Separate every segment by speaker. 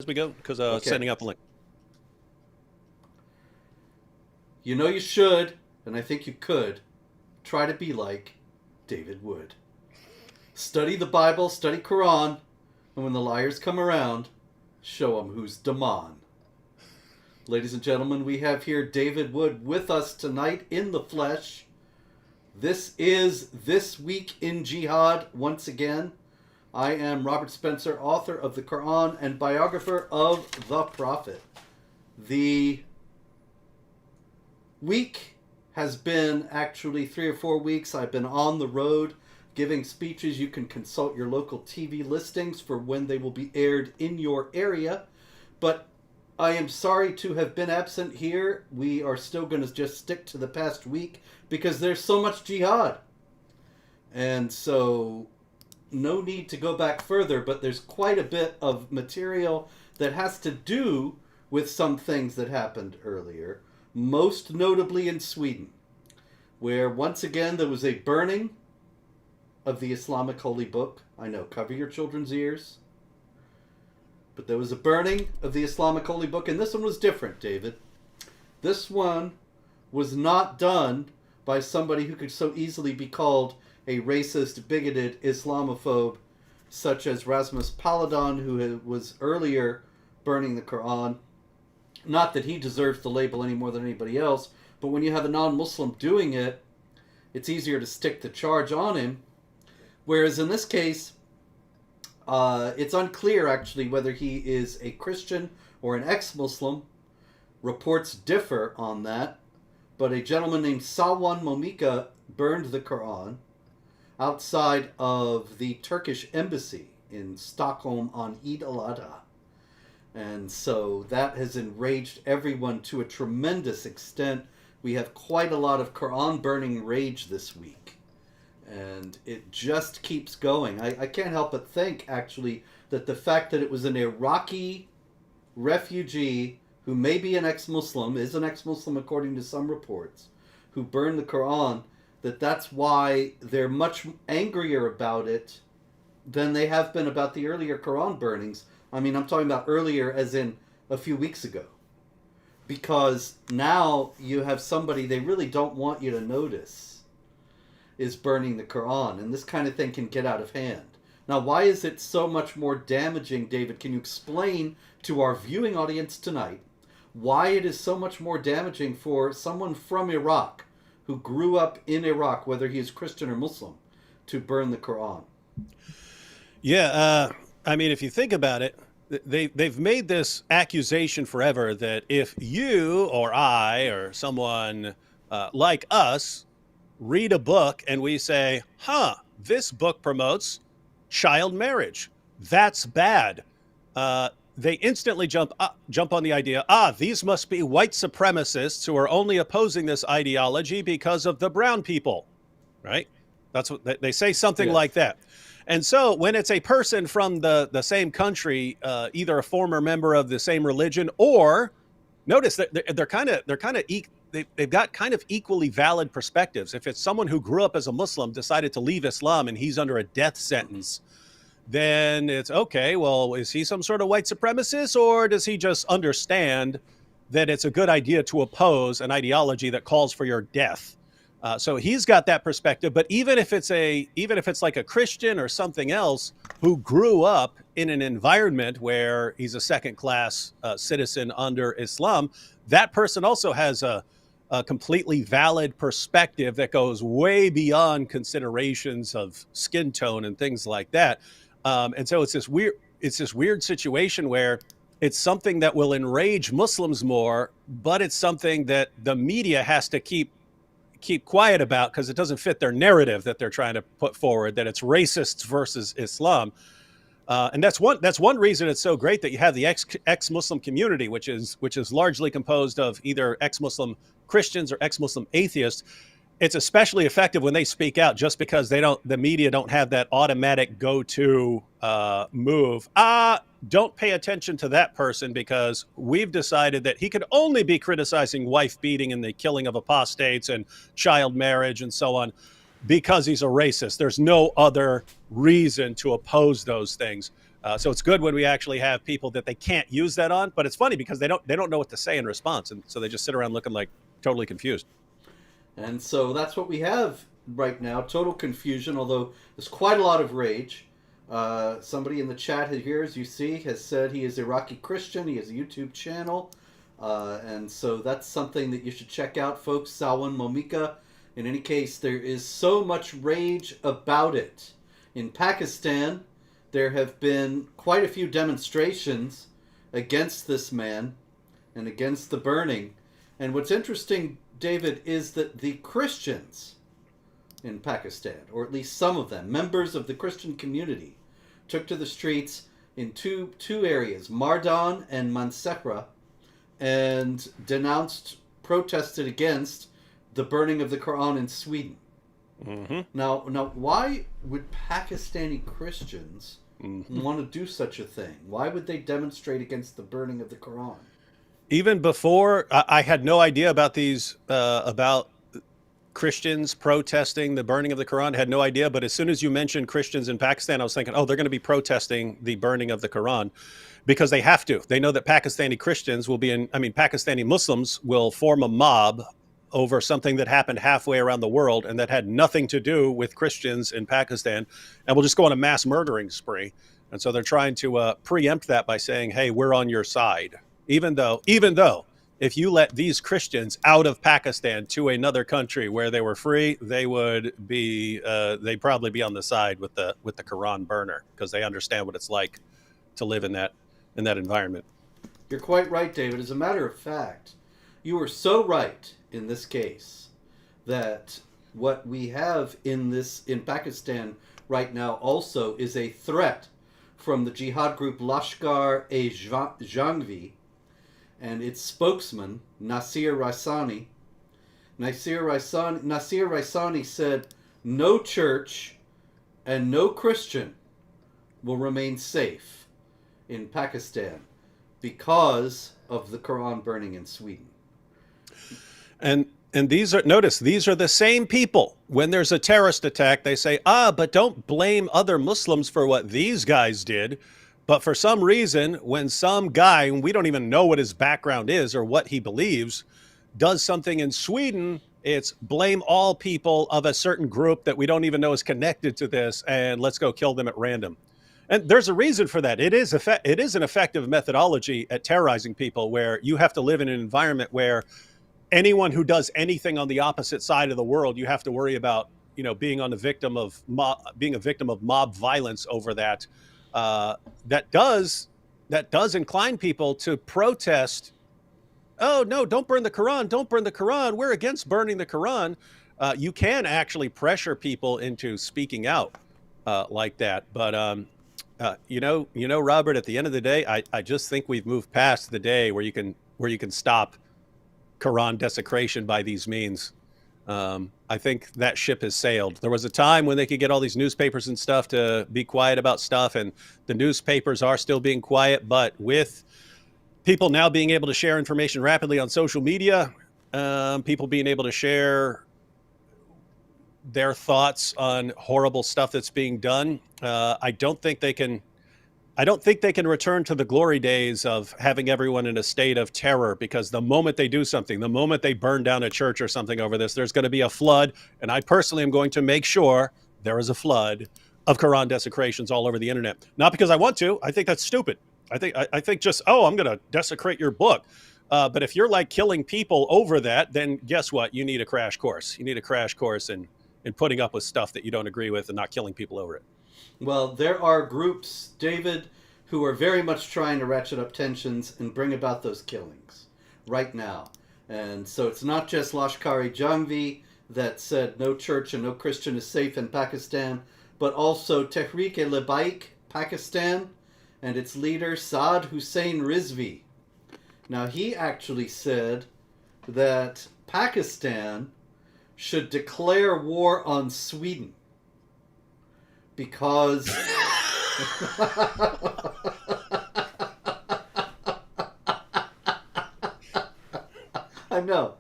Speaker 1: as we go because
Speaker 2: Okay.
Speaker 1: sending out the link.
Speaker 2: You know you should, and I think you could, try to be like David Wood. Study the Bible, study Qur'an, and when the liars come around, show them who's Daman. Ladies and gentlemen, we have here David Wood with us tonight in the flesh. This is This Week in Jihad once again. I am Robert Spencer, author of the Qur'an and biographer of the Prophet. The week has been actually 3 or 4 weeks. I've been on the road giving speeches. You can consult your local TV listings for when they will be aired in your area. But I am sorry to have been absent here. We are still going to just stick to the past week because there's so much jihad. And so no need to go back further, but there's quite a bit of material that has to do with some things that happened earlier, most notably in Sweden, where once again there was a burning of the Islamic holy book. I know, cover your children's ears. But there was a burning of the Islamic holy book, and this one was different, David. This one was not done by somebody who could so easily be called a racist, bigoted Islamophobe, such as Rasmus Paludan, who was earlier burning the Quran. Not that he deserves the label any more than anybody else, but when you have a non-Muslim doing it, it's easier to stick the charge on him. Whereas in this case, it's unclear actually whether he is a Christian or an ex-Muslim. Reports differ on that, but a gentleman named Salwan Momika burned the Quran outside of the Turkish embassy in Stockholm on Eid al-Adha. And so that has enraged everyone to a tremendous extent. We have quite a lot of Quran burning rage this week. And it just keeps going. I can't help but think, actually, that the fact that it was an Iraqi refugee who may be an ex-Muslim, is an ex-Muslim according to some reports, who burned the Quran, that's why they're much angrier about it than they have been about the earlier Quran burnings. I mean, I'm talking about earlier as in a few weeks ago. Because now you have somebody they really don't want you to notice is burning the Quran, and this kind of thing can get out of hand. Now, why is it so much more damaging, David? Can you explain to our viewing audience tonight why it is so much more damaging for someone from Iraq who grew up in Iraq, whether he is Christian or Muslim, to burn the Quran?
Speaker 1: Yeah, I mean, if you think about it, they've made this accusation forever that if you or I or someone like us read a book and we say, this book promotes child marriage, that's bad. They instantly jump on the idea, these must be white supremacists who are only opposing this ideology because of the brown people, right? That's what they say, something
Speaker 2: Yes.
Speaker 1: like that. And so when it's a person from the same country, either a former member of the same religion, or notice that they've got kind of equally valid perspectives. If it's someone who grew up as a Muslim, decided to leave Islam, and he's under a death sentence, then it's okay, well, is he some sort of white supremacist, or does he just understand that it's a good idea to oppose an ideology that calls for your death? So he's got that perspective. But even if it's like a Christian or something else who grew up in an environment where he's a second-class citizen under Islam, that person also has a completely valid perspective that goes way beyond considerations of skin tone and things like that. And so it's this weird situation where it's something that will enrage Muslims more, but it's something that the media has to keep quiet about because it doesn't fit their narrative that they're trying to put forward, that it's racists versus Islam. And that's one reason it's so great that you have the ex-Muslim community, which is largely composed of either ex-Muslim Christians or ex-Muslim atheists. It's especially effective when they speak out, just because the media don't have that automatic go-to move. Don't pay attention to that person because we've decided that he could only be criticizing wife beating and the killing of apostates and child marriage and so on because he's a racist. There's no other reason to oppose those things. So it's good when we actually have people that they can't use that on. But it's funny because they don't know what to say in response, and so they just sit around looking like totally confused.
Speaker 2: And so that's what we have right now, total confusion, although there's quite a lot of rage. Somebody in the chat here, as you see, has said he is Iraqi Christian. He has a YouTube channel. And so that's something that you should check out, folks. Salwan Momika. In any case, there is so much rage about it. In Pakistan, there have been quite a few demonstrations against this man and against the burning. And what's interesting, David, is that the Christians in Pakistan, or at least some of them, members of the Christian community, took to the streets in two areas, Mardan and Mansehra, and protested against the burning of the Qur'an in Sweden.
Speaker 1: Mm-hmm.
Speaker 2: Now, why would Pakistani Christians want to do such a thing? Why would they demonstrate against the burning of the Qur'an?
Speaker 1: Even before, I had no idea about these about Christians protesting the burning of the Quran. Had no idea, but as soon as you mentioned Christians in Pakistan, I was thinking, oh, they're going to be protesting the burning of the Quran because they have to. They know that Pakistani Christians will be Pakistani Muslims will form a mob over something that happened halfway around the world and that had nothing to do with Christians in Pakistan, and will just go on a mass murdering spree. And so they're trying to preempt that by saying, hey, we're on your side. Even though if you let these Christians out of Pakistan to another country where they were free, they would be they'd probably be on the side with the Quran burner, because they understand what it's like to live in that environment.
Speaker 2: You're quite right, David. As a matter of fact, you were so right in this case that what we have in Pakistan right now also is a threat from the jihad group Lashkar-e-Jhangvi and its spokesman, Nasir Raisani. Nasir Raisani said, no church and no Christian will remain safe in Pakistan because of the Quran burning in Sweden.
Speaker 1: And these are the same people. When there's a terrorist attack, they say, but don't blame other Muslims for what these guys did. But for some reason, when some guy, we don't even know what his background is or what he believes, does something in Sweden, it's blame all people of a certain group that we don't even know is connected to this, and let's go kill them at random. And there's a reason for that. It is an effective methodology at terrorizing people, where you have to live in an environment where anyone who does anything on the opposite side of the world, you have to worry about, being a victim of mob violence over that. That does incline people to protest. Oh no, don't burn the Quran. Don't burn the Quran. We're against burning the Quran. You can actually pressure people into speaking out like that. But Robert, at the end of the day, I just think we've moved past the day where you can stop Quran desecration by these means. I think that ship has sailed. There was a time when they could get all these newspapers and stuff to be quiet about stuff, and the newspapers are still being quiet, but with people now being able to share information rapidly on social media, people being able to share their thoughts on horrible stuff that's being done, I don't think they can return to the glory days of having everyone in a state of terror, because the moment they do something, the moment they burn down a church or something over this, there's going to be a flood. And I personally am going to make sure there is a flood of Quran desecrations all over the internet. Not because I want to. I think that's stupid. I think just, I'm going to desecrate your book. But if you're like killing people over that, then guess what? You need a crash course. You need a crash course in putting up with stuff that you don't agree with and not killing people over it.
Speaker 2: Well, there are groups, David, who are very much trying to ratchet up tensions and bring about those killings right now. And so it's not just Lashkar-e-Jhangvi that said no church and no Christian is safe in Pakistan, but also Tehreek-e-Labbaik Pakistan and its leader Saad Hussein Rizvi. Now, he actually said that Pakistan should declare war on Sweden because I know.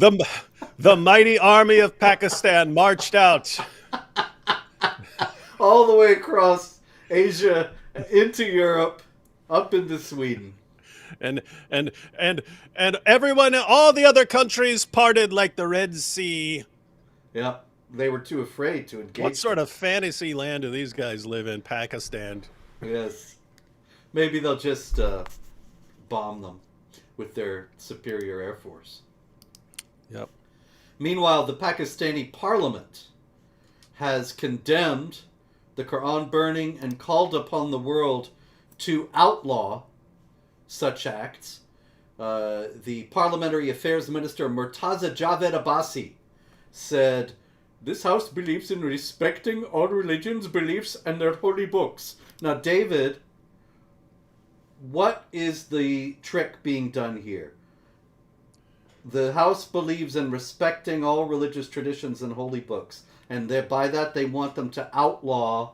Speaker 1: The mighty army of Pakistan marched out.
Speaker 2: all the way across Asia into Europe, up into Sweden.
Speaker 1: And and everyone, all the other countries parted like the Red Sea.
Speaker 2: Yeah, they were too afraid to engage.
Speaker 1: What sort of fantasy land do these guys live in, Pakistan?
Speaker 2: Yes. Maybe they'll just bomb them with their superior air force.
Speaker 1: Yep.
Speaker 2: Meanwhile, the Pakistani parliament has condemned the Qur'an burning and called upon the world to outlaw such acts. The Parliamentary Affairs Minister Murtaza Javed Abbasi said, "This house believes in respecting all religions' beliefs and their holy books." Now, David, what is the trick being done here? The house believes in respecting all religious traditions and holy books, and by that they want them to outlaw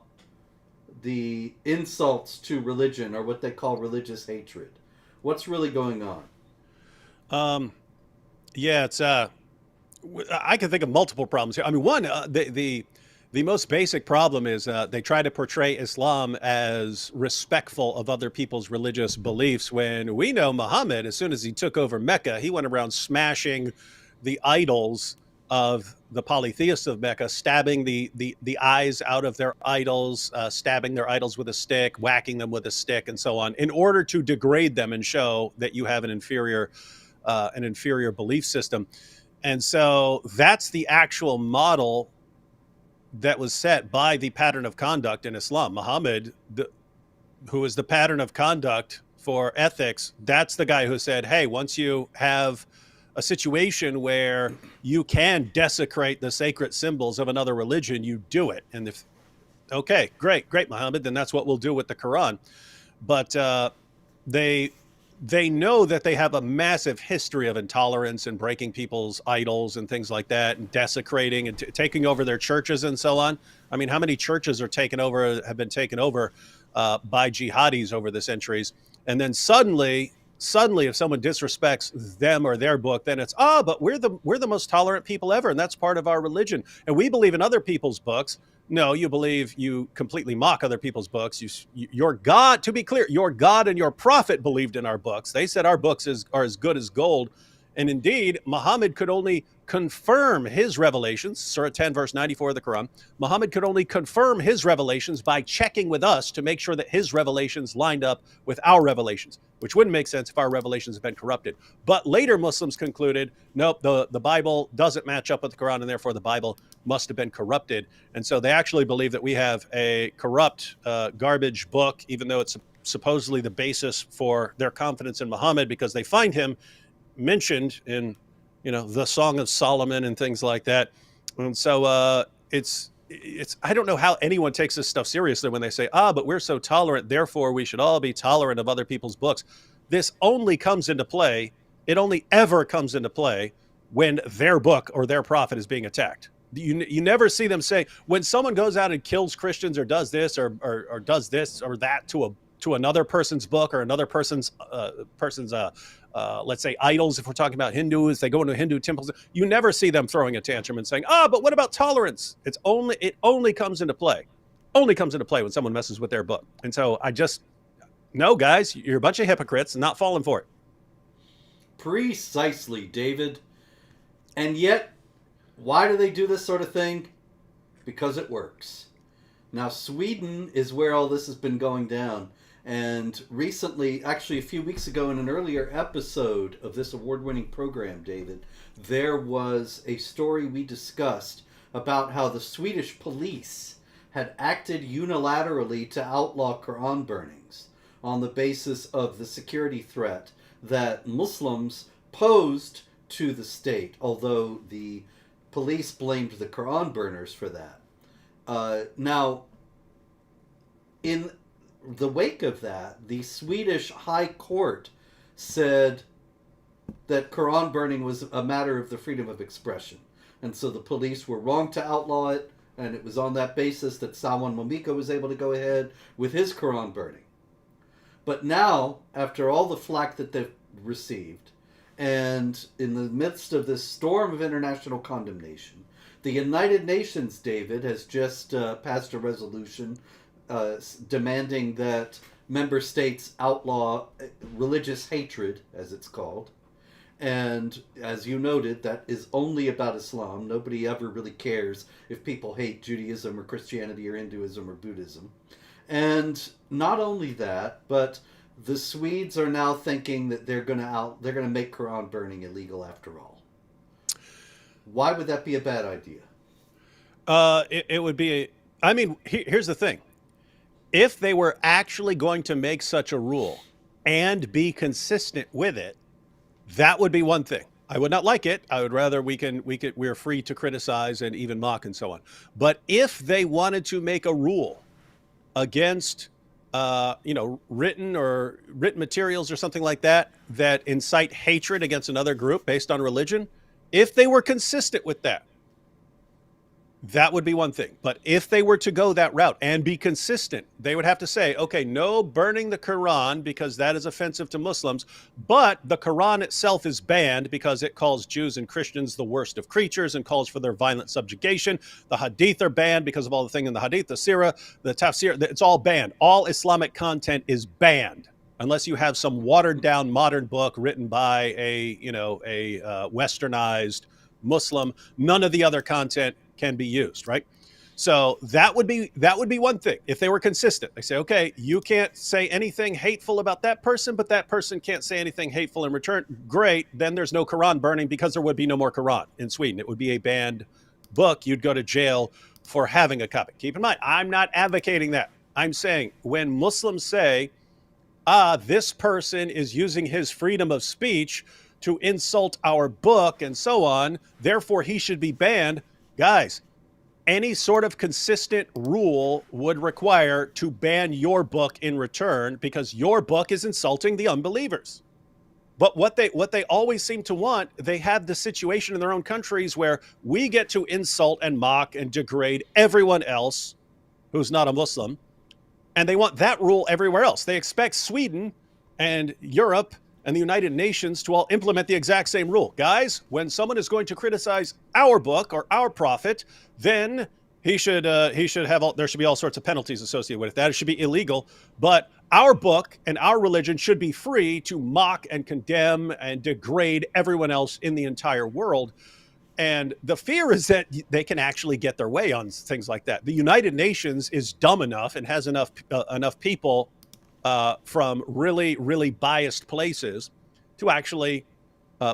Speaker 2: the insults to religion, or what they call religious hatred. What's really going on?
Speaker 1: Yeah, it's I can think of multiple problems here. I mean, one, the most basic problem is they try to portray Islam as respectful of other people's religious beliefs, when we know Muhammad, as soon as he took over Mecca, he went around smashing the idols of the polytheists of Mecca, stabbing the eyes out of their idols, stabbing their idols with a stick, whacking them with a stick, and so on, in order to degrade them and show that you have an inferior belief system. And so that's the actual model that was set by the pattern of conduct in Islam. Muhammad, who is the pattern of conduct for ethics, that's the guy who said, hey, once you have a situation where you can desecrate the sacred symbols of another religion, you do it. And if, okay, great, Muhammad, then that's what we'll do with the Quran. But they know that they have a massive history of intolerance and breaking people's idols and things like that, and desecrating and taking over their churches and so on. I mean, how many churches have been taken over by jihadis over the centuries? And then suddenly, if someone disrespects them or their book, then it's, but we're the most tolerant people ever, and that's part of our religion. And we believe in other people's books. No, you completely mock other people's books. Your God, to be clear, your God and your prophet believed in our books. They said our books are as good as gold. And indeed, Muhammad could only confirm his revelations. Surah 10, verse 94 of the Quran. Muhammad could only confirm his revelations by checking with us to make sure that his revelations lined up with our revelations, which wouldn't make sense if our revelations had been corrupted. But later Muslims concluded, nope, the Bible doesn't match up with the Quran, and therefore the Bible must have been corrupted. And so they actually believe that we have a corrupt, garbage book, even though it's supposedly the basis for their confidence in Muhammad, because they find him mentioned in, the Song of Solomon and things like that. And so it's I don't know how anyone takes this stuff seriously when they say, but we're so tolerant, therefore we should all be tolerant of other people's books. This only comes into play, it only ever comes into play when their book or their prophet is being attacked. You never see them say, when someone goes out and kills Christians or does this or does this or that to another person's book or another person's let's say idols, if we're talking about Hindus, they go into Hindu temples, you never see them throwing a tantrum and saying, but what about tolerance? It only comes into play. Only comes into play when someone messes with their book. And so no, guys, you're a bunch of hypocrites and not falling for it.
Speaker 2: Precisely, David. And yet, why do they do this sort of thing? Because it works. Now, Sweden is where all this has been going down. And recently, actually a few weeks ago in an earlier episode of this award-winning program, David, there was a story we discussed about how the Swedish police had acted unilaterally to outlaw Quran burnings on the basis of the security threat that Muslims posed to the state, although the police blamed the Quran burners for that. Now, in the wake of that, the Swedish High Court said that Quran burning was a matter of the freedom of expression. And so the police were wrong to outlaw it, and it was on that basis that Salwan Momika was able to go ahead with his Quran burning. But now, after all the flack that they've received, and in the midst of this storm of international condemnation, The United Nations, David, has just passed a resolution demanding that member states outlaw religious hatred, as it's called. And as you noted, that is only about Islam. Nobody ever really cares if people hate Judaism or Christianity or Hinduism or Buddhism. And not only that, but the Swedes are now thinking that they're going to make Quran burning illegal after all. Why would that be a bad idea?
Speaker 1: It would be. I mean, here's the thing: if they were actually going to make such a rule and be consistent with it, that would be one thing. I would not like it. I would rather we're free to criticize and even mock and so on. But if they wanted to make a rule against, written materials or something like that that incite hatred against another group based on religion, if they were consistent with that, that would be one thing. But if they were to go that route and be consistent, they would have to say, okay, no burning the Quran because that is offensive to Muslims, but the Quran itself is banned because it calls Jews and Christians the worst of creatures and calls for their violent subjugation. The Hadith are banned because of all the thing in the Hadith, the Sirah, the Tafsir, it's all banned. All Islamic content is banned unless you have some watered down modern book written by a westernized Muslim. None of the other content can be used, right? So that would be one thing. If they were consistent, they say, okay, you can't say anything hateful about that person, but that person can't say anything hateful in return. Great, then there's no Quran burning because there would be no more Quran in Sweden. It would be a banned book. You'd go to jail for having a copy. Keep in mind, I'm not advocating that. I'm saying when Muslims say, this person is using his freedom of speech to insult our book and so on, therefore he should be banned. Guys, any sort of consistent rule would require to ban your book in return because your book is insulting the unbelievers. But what they always seem to want, they have the situation in their own countries where we get to insult and mock and degrade everyone else who's not a Muslim, and they want that rule everywhere else. They expect Sweden and Europe and the United Nations to all implement the exact same rule. Guys, when someone is going to criticize our book or our prophet, then he should have there should be all sorts of penalties associated with that. It should be illegal, but our book and our religion should be free to mock and condemn and degrade everyone else in the entire world. And the fear is that they can actually get their way on things like that. The United Nations is dumb enough and has enough people from really, really biased places to actually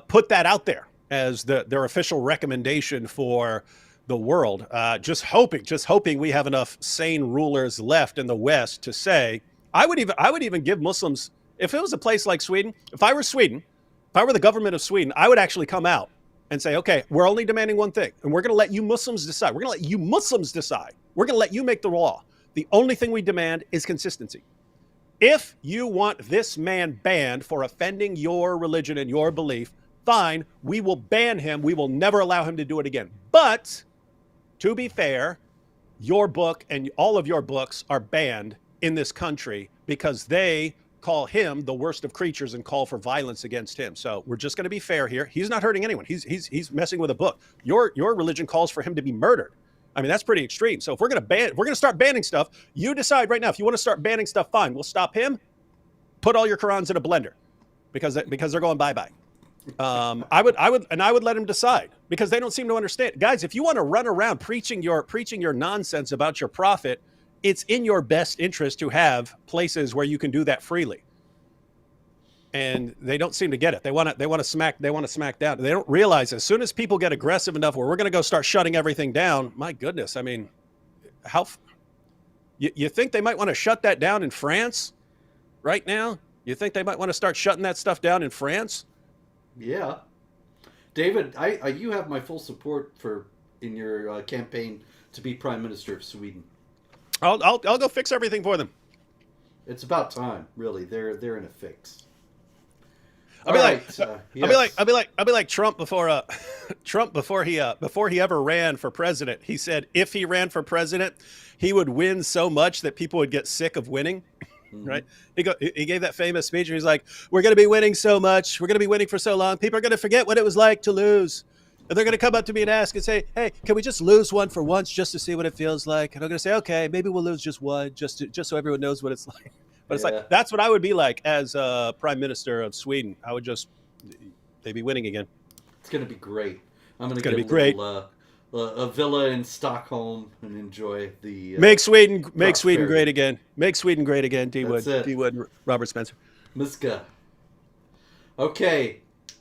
Speaker 1: put that out there as their official recommendation for the world. Just hoping we have enough sane rulers left in the West to say, I would even give Muslims, if it was a place like Sweden, if I were the government of Sweden, I would actually come out and say, okay, we're only demanding one thing, and we're going to let you Muslims decide. We're going to let you Muslims decide. We're going to let you make the law. The only thing we demand is consistency. If you want this man banned for offending your religion and your belief, fine, we will ban him. We will never allow him to do it again. But to be fair, your book and all of your books are banned in this country because they call him the worst of creatures and call for violence against him. So we're just going to be fair here. He's not hurting anyone. He's messing with a book. Your religion calls for him to be murdered. I mean, that's pretty extreme. So if we're going to start banning stuff, you decide right now. If you want to start banning stuff, fine. We'll stop him. Put all your Qurans in a blender because they're going bye-bye. I would let him decide because they don't seem to understand. Guys, if you want to run around preaching your nonsense about your prophet, it's in your best interest to have places where you can do that freely. And they don't seem to get it. They want to smack down. They don't realize as soon as people get aggressive enough where we're going to go start shutting everything down. My goodness, I mean, you think they might want to shut that down in France right now? You think they might want to start shutting that stuff down in France?
Speaker 2: Yeah, David, you have my full support in your campaign to be Prime Minister of Sweden.
Speaker 1: I'll go fix everything for them.
Speaker 2: It's about time, really. They're in a fix.
Speaker 1: I'll be like Trump before he ever ran for president. He said if he ran for president, he would win so much that people would get sick of winning. Mm-hmm. Right? He gave that famous speech where he's like, "We're going to be winning so much. We're going to be winning for so long. People are going to forget what it was like to lose." And they're going to come up to me and ask and say, "Hey, can we just lose one for once just to see what it feels like?" And I'm going to say, "Okay, maybe we'll lose just one, just so everyone knows what it's like." But it's like
Speaker 2: Yeah,
Speaker 1: that's what I would be like as Prime Minister of Sweden. I would just they'd be winning again.
Speaker 2: it's gonna be great. I'm gonna
Speaker 1: It's going
Speaker 2: get
Speaker 1: to
Speaker 2: a
Speaker 1: be great.
Speaker 2: little a villa in Stockholm and enjoy the
Speaker 1: Make Sweden
Speaker 2: prosperity.
Speaker 1: great again. Make Sweden great again. D
Speaker 2: That's
Speaker 1: Wood,
Speaker 2: it,
Speaker 1: D Wood, Robert Spencer.
Speaker 2: Miska. Okay,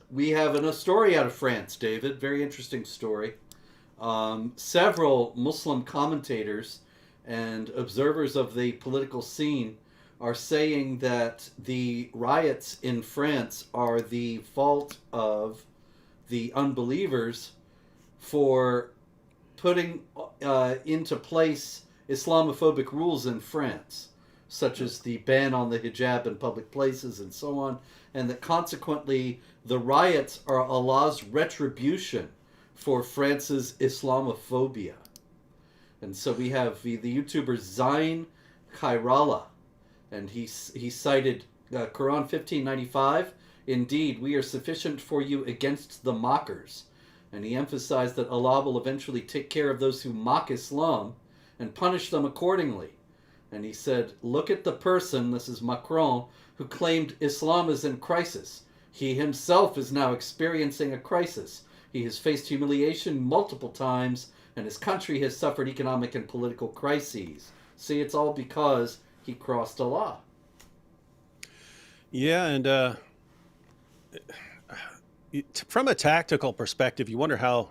Speaker 2: we have a story out of France, David. Very interesting story. Several Muslim commentators and observers of the political scene are saying that the riots in France are the fault of the unbelievers for putting into place Islamophobic rules in France, such as the ban on the hijab in public places and so on, and that consequently the riots are Allah's retribution for France's Islamophobia. And so we have the YouTuber Zain Khairallah, and he cited Quran 1595. Indeed, we are sufficient for you against the mockers. And he emphasized that Allah will eventually take care of those who mock Islam and punish them accordingly. And he said, look at the person, this is Macron, who claimed Islam is in crisis. He himself is now experiencing a crisis. He has faced humiliation multiple times, and his country has suffered economic and political crises. See, it's all because he crossed Allah.
Speaker 1: Yeah, and from a tactical perspective, you wonder how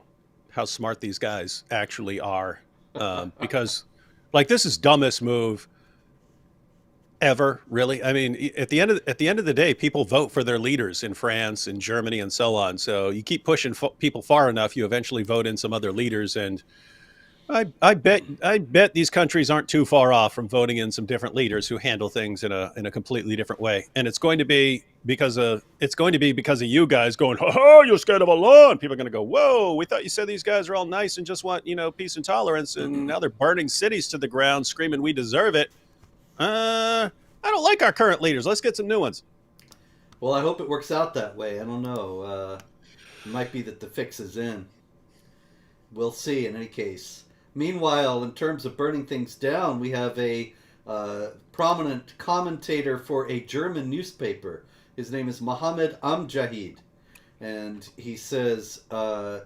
Speaker 1: smart these guys actually are, because like this is dumbest move ever, really. I mean, at the end of the day, people vote for their leaders in France and Germany and so on. So you keep pushing people far enough, you eventually vote in some other leaders. And I bet these countries aren't too far off from voting in some different leaders who handle things in a completely different way. And it's going to be because of you guys going, "Oh, you're scared of Allah," and people are going to go, "Whoa, we thought you said these guys are all nice and just want peace and tolerance, and now they're burning cities to the ground, screaming we deserve it." I don't like our current leaders. Let's get some new ones.
Speaker 2: Well, I hope it works out that way. I don't know. It might be that the fix is in. We'll see in any case. Meanwhile, in terms of burning things down, we have a prominent commentator for a German newspaper. His name is Mohammed Amjahid. And he says, the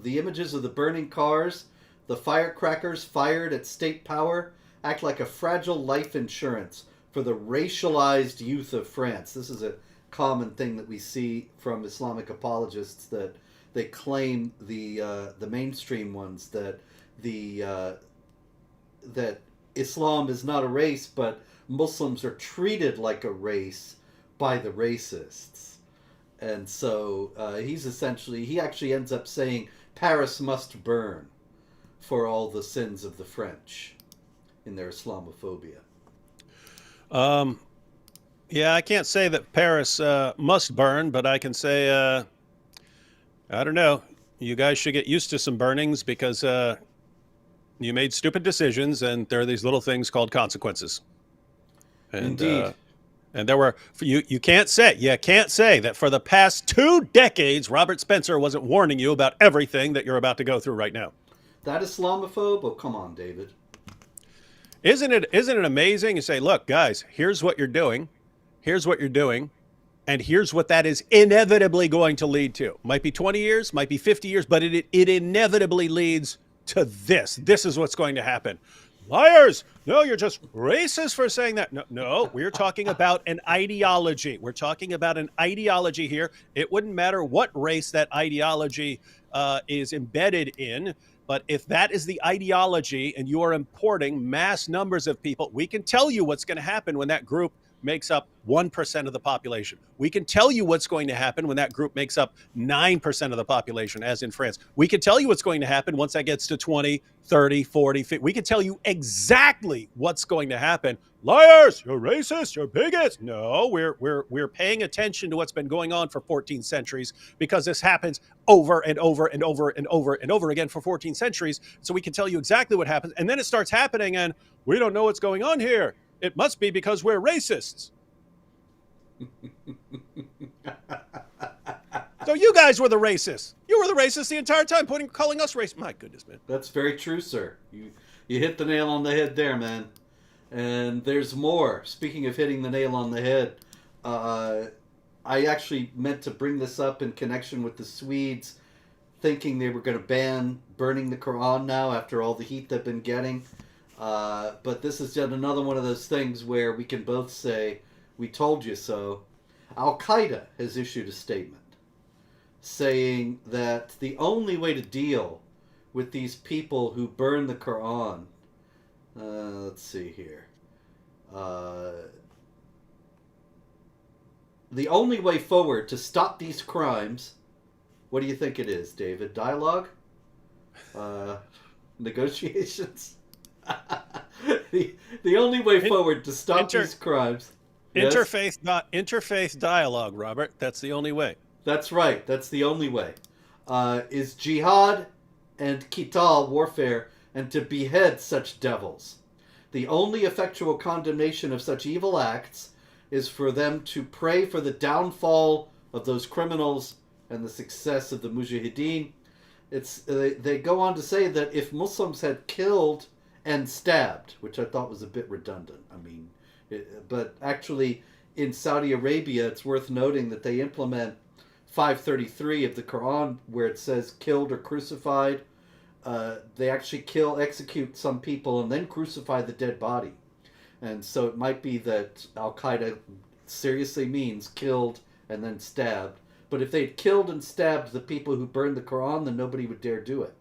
Speaker 2: images of the burning cars, the firecrackers fired at state power, act like a fragile life insurance for the racialized youth of France. This is a common thing that we see from Islamic apologists, that they claim, the mainstream ones, that that Islam is not a race, but Muslims are treated like a race by the racists. And so he actually ends up saying Paris must burn for all the sins of the French in their Islamophobia.
Speaker 1: Yeah, I can't say that Paris must burn, but I can say, I don't know. You guys should get used to some burnings because you made stupid decisions, and there are these little things called consequences. And,
Speaker 2: Indeed.
Speaker 1: And there were you can't say that for the past 2 decades Robert Spencer wasn't warning you about everything that you're about to go through right now.
Speaker 2: That Islamophobe? Oh, come on, David.
Speaker 1: Isn't it amazing? You say, look, guys, here's what you're doing, and here's what that is inevitably going to lead to. Might be 20 years, might be 50 years, but it inevitably leads to this. This is what's going to happen. Liars! No, you're just racist for saying that. No, we're talking about an ideology. We're talking about an ideology here. It wouldn't matter what race that ideology is embedded in. But if that is the ideology and you are importing mass numbers of people, we can tell you what's going to happen when that group makes up 1% of the population. We can tell you what's going to happen when that group makes up 9% of the population, as in France. We can tell you what's going to happen once that gets to 20, 30, 40, 50. We can tell you exactly what's going to happen. Liars! You're racist! You're bigots! No, we're paying attention to what's been going on for 14 centuries because this happens over and over and over and over and over again for 14 centuries. So we can tell you exactly what happens. And then it starts happening and we don't know what's going on here. It must be because we're racists. So you guys were the racists. You You were the racist the entire time, calling us racist. My goodness, man.
Speaker 2: That's very true, sir. You hit the nail on the head there, man. And there's more. Speaking of hitting the nail on the head, I actually meant to bring this up in connection with the Swedes thinking they were going to ban burning the Quran now after all the heat they've been getting. But this is yet another one of those things where we can both say, we told you so. Al-Qaeda has issued a statement saying that the only way to deal with these people who burn the Quran, let's see here. The only way forward to stop these crimes, what do you think it is, David? Dialogue? Negotiations? the only way forward to stop these crimes.
Speaker 1: Yes? Interfaith dialogue, Robert. That's the only way.
Speaker 2: That's right. That's the only way. Is jihad and qital, warfare, and to behead such devils. The only effectual condemnation of such evil acts is for them to pray for the downfall of those criminals and the success of the mujahideen. They go on to say that if Muslims had killed and stabbed, which I thought was a bit redundant, but actually in Saudi Arabia, it's worth noting that they implement 533 of the Quran where it says killed or crucified. They actually execute some people and then crucify the dead body. And so it might be that Al-Qaeda seriously means killed and then stabbed. But if they'd killed and stabbed the people who burned the Quran, then nobody would dare do it.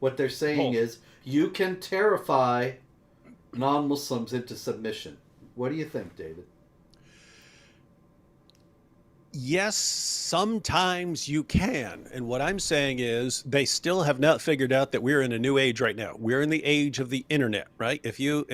Speaker 2: What they're saying is, you can terrify non-Muslims into submission. What do you think, David?
Speaker 1: Yes, sometimes you can. And what I'm saying is they still have not figured out that we're in a new age right now. We're in the age of the internet, right?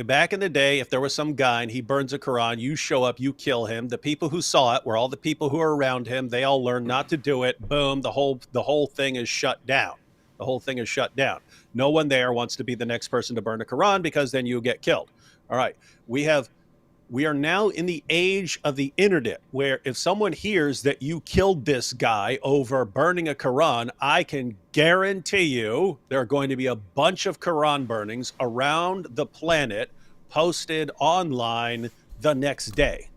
Speaker 1: Back in the day, if there was some guy and he burns a Quran, you show up, you kill him. The people who saw it were all the people who are around him. They all learned not to do it. Boom, the whole thing is shut down. The whole thing is shut down. No one there wants to be the next person to burn a Quran because then you get killed. All right. We are now in the age of the internet where if someone hears that you killed this guy over burning a Quran, I can guarantee you there are going to be a bunch of Quran burnings around the planet posted online the next day.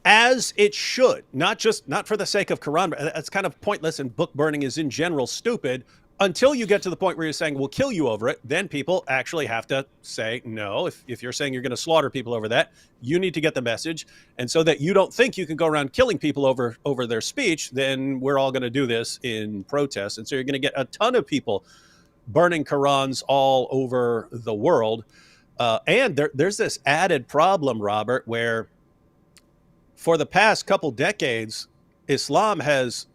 Speaker 1: As it should, not for the sake of Quran. That's kind of pointless, and book burning is in general stupid. Until you get to the point where you're saying, we'll kill you over it, then people actually have to say, no, if you're saying you're going to slaughter people over that, you need to get the message. And so that you don't think you can go around killing people over their speech, then we're all going to do this in protest. And so you're going to get a ton of people burning Qurans all over the world. And there's this added problem, Robert, where for the past couple decades, Islam has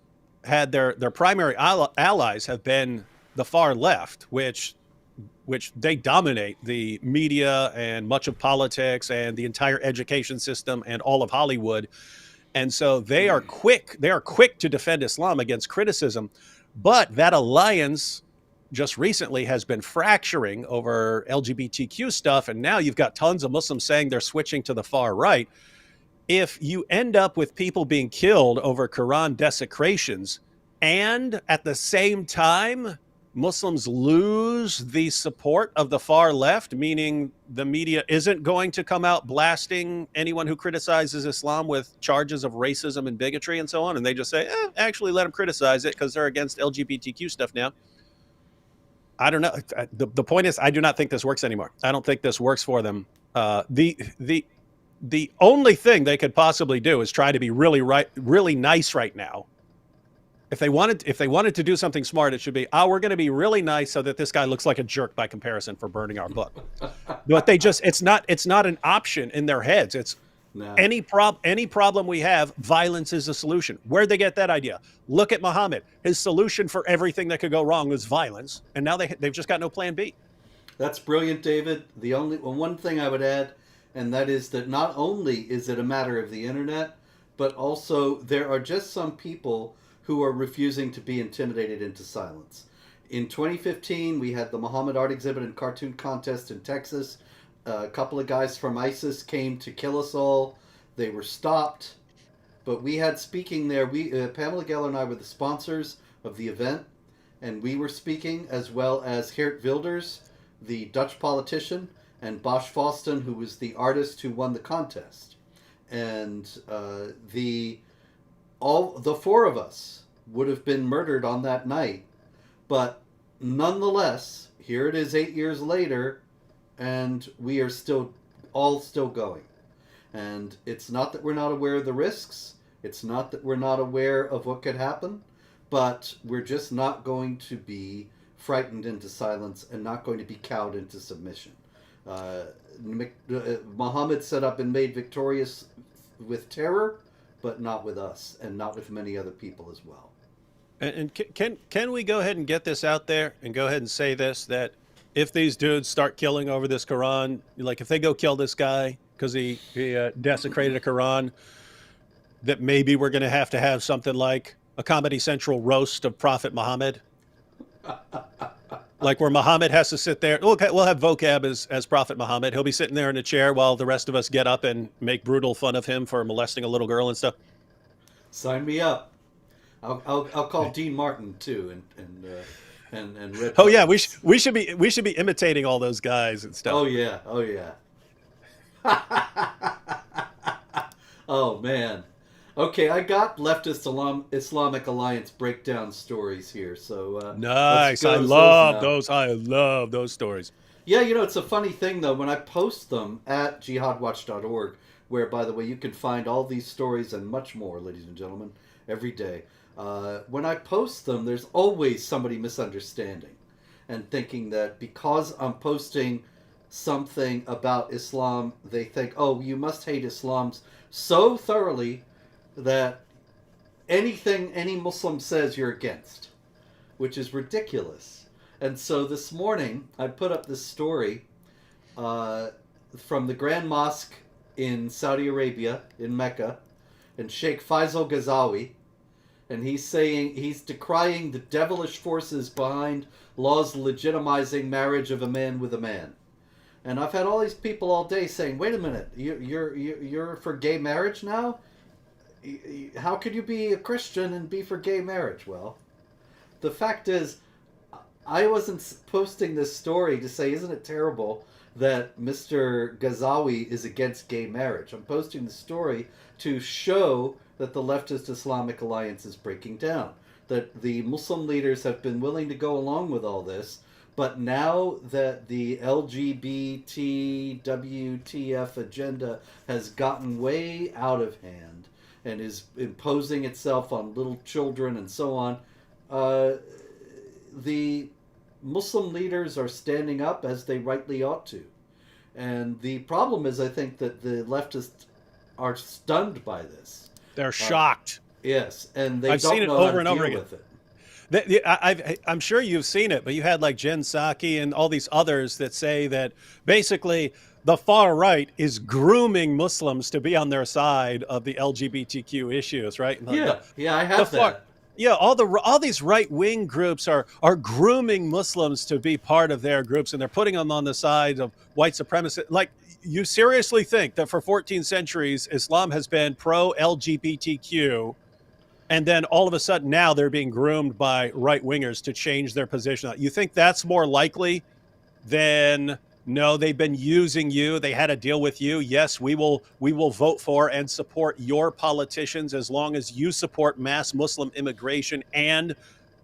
Speaker 1: had their primary allies have been the far left, which they dominate the media and much of politics and the entire education system and all of Hollywood. And so they are quick to defend Islam against criticism. But that alliance just recently has been fracturing over LGBTQ stuff. And now you've got tons of Muslims saying they're switching to the far right. If you end up with people being killed over Quran desecrations, and at the same time, Muslims lose the support of the far left, meaning the media isn't going to come out blasting anyone who criticizes Islam with charges of racism and bigotry and so on, and they just say, actually let them criticize it because they're against LGBTQ stuff now. I don't know. The point is, I do not think this works anymore. I don't think this works for them. The only thing they could possibly do is try to be really nice right now. If they wanted to do something smart, it should be, we're going to be really nice so that this guy looks like a jerk by comparison for burning our book. But it's not an option in their heads. It's any problem we have, violence is the solution. Where'd they get that idea? Look at Muhammad. His solution for everything that could go wrong was violence, and now they've just got no plan B.
Speaker 2: That's brilliant, David. The only one thing I would add, and that is that not only is it a matter of the internet, but also there are just some people who are refusing to be intimidated into silence. In 2015, we had the Muhammad Art Exhibit and Cartoon Contest in Texas. A couple of guys from ISIS came to kill us all. They were stopped. But we had speaking there, Pamela Geller and I were the sponsors. of the event, and we were speaking, as well as Geert Wilders, the Dutch politician, and Bosch Fawston, who was the artist who won the contest. And all the four of us would have been murdered on that night, but nonetheless, here it is 8 years later, and we are still going. And it's not that we're not aware of the risks. It's not that we're not aware of what could happen, but we're just not going to be frightened into silence and not going to be cowed into submission. Muhammad said, "I've been made victorious with terror, but not with us, and not with many other people as well."
Speaker 1: And can we go ahead and get this out there and go ahead and say this, that if these dudes start killing over this Quran, like if they go kill this guy because he desecrated a Quran, that maybe we're going to have something like a Comedy Central roast of Prophet Muhammad? Like where Muhammad has to sit there. Okay, we'll have vocab as Prophet Muhammad. He'll be sitting there in a chair while the rest of us get up and make brutal fun of him for molesting a little girl and stuff.
Speaker 2: Sign me up. I'll call Dean Martin too, and Red.
Speaker 1: Oh yeah, we should be imitating all those guys and stuff.
Speaker 2: Oh yeah. Oh man. Okay, I got leftist Islamic Alliance breakdown stories here. So
Speaker 1: nice. I love those. I love those stories.
Speaker 2: Yeah, it's a funny thing though when I post them at jihadwatch.org, where, by the way, you can find all these stories and much more, ladies and gentlemen, every day. When I post them, there's always somebody misunderstanding and thinking that because I'm posting something about Islam, they think, oh, you must hate Islam so thoroughly that anything any Muslim says you're against, which is ridiculous. And so this morning, I put up this story from the Grand Mosque in Saudi Arabia, in Mecca, and Sheikh Faisal Ghazawi. And he's decrying the devilish forces behind laws legitimizing marriage of a man with a man. And I've had all these people all day saying, "Wait a minute, you're for gay marriage now? How could you be a Christian and be for gay marriage?" Well, the fact is, I wasn't posting this story to say, "Isn't it terrible that Mr. Ghazawi is against gay marriage?" I'm posting the story to show that the leftist Islamic Alliance is breaking down, that the Muslim leaders have been willing to go along with all this, but now that the LGBT WTF agenda has gotten way out of hand and is imposing itself on little children and so on, the Muslim leaders are standing up as they rightly ought to. And the problem is, I think, that the leftists are stunned by this.
Speaker 1: They're shocked.
Speaker 2: Yes, and
Speaker 1: I've
Speaker 2: don't
Speaker 1: seen it
Speaker 2: know
Speaker 1: over
Speaker 2: how
Speaker 1: and
Speaker 2: to
Speaker 1: over
Speaker 2: deal
Speaker 1: again.
Speaker 2: with it.
Speaker 1: I'm sure you've seen it, but you had like Jen Psaki and all these others that say that basically the far right is grooming Muslims to be on their side of the LGBTQ issues, right?
Speaker 2: Yeah, I have that.
Speaker 1: Yeah, all these right-wing groups are grooming Muslims to be part of their groups, and they're putting them on the side of white supremacy. Like, you seriously think that for 14 centuries, Islam has been pro-LGBTQ, and then all of a sudden now they're being groomed by right-wingers to change their position? You think that's more likely than, no, they've been using you, they had a deal with you, yes, we will vote for and support your politicians as long as you support mass Muslim immigration and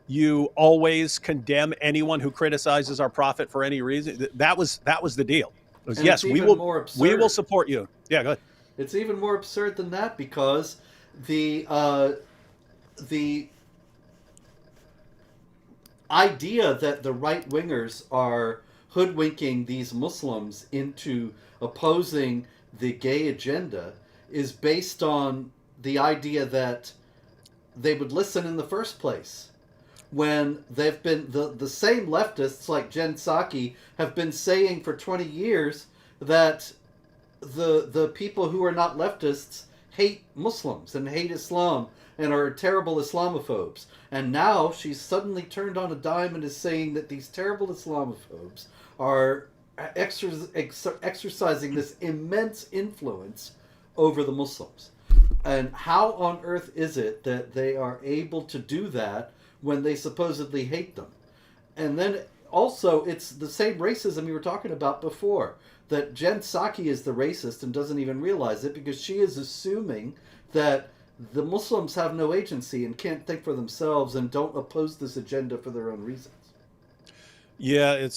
Speaker 1: you always condemn anyone who criticizes our prophet for any reason? That was the deal. It was, yes, we will support you. Yeah, go ahead.
Speaker 2: It's even more absurd than that, because the idea that the right-wingers are hoodwinking these Muslims into opposing the gay agenda is based on the idea that they would listen in the first place, when they've been the same leftists like Jen Psaki have been saying for 20 years that the people who are not leftists hate Muslims and hate Islam and are terrible Islamophobes. And now she's suddenly turned on a dime and is saying that these terrible Islamophobes are exercising this immense influence over the Muslims. And how on earth is it that they are able to do that when they supposedly hate them. And then also, it's the same racism you were talking about before. That Jen Psaki is the racist and doesn't even realize it because she is assuming that the Muslims have no agency and can't think for themselves and don't oppose this agenda for their own reasons.
Speaker 1: Yeah,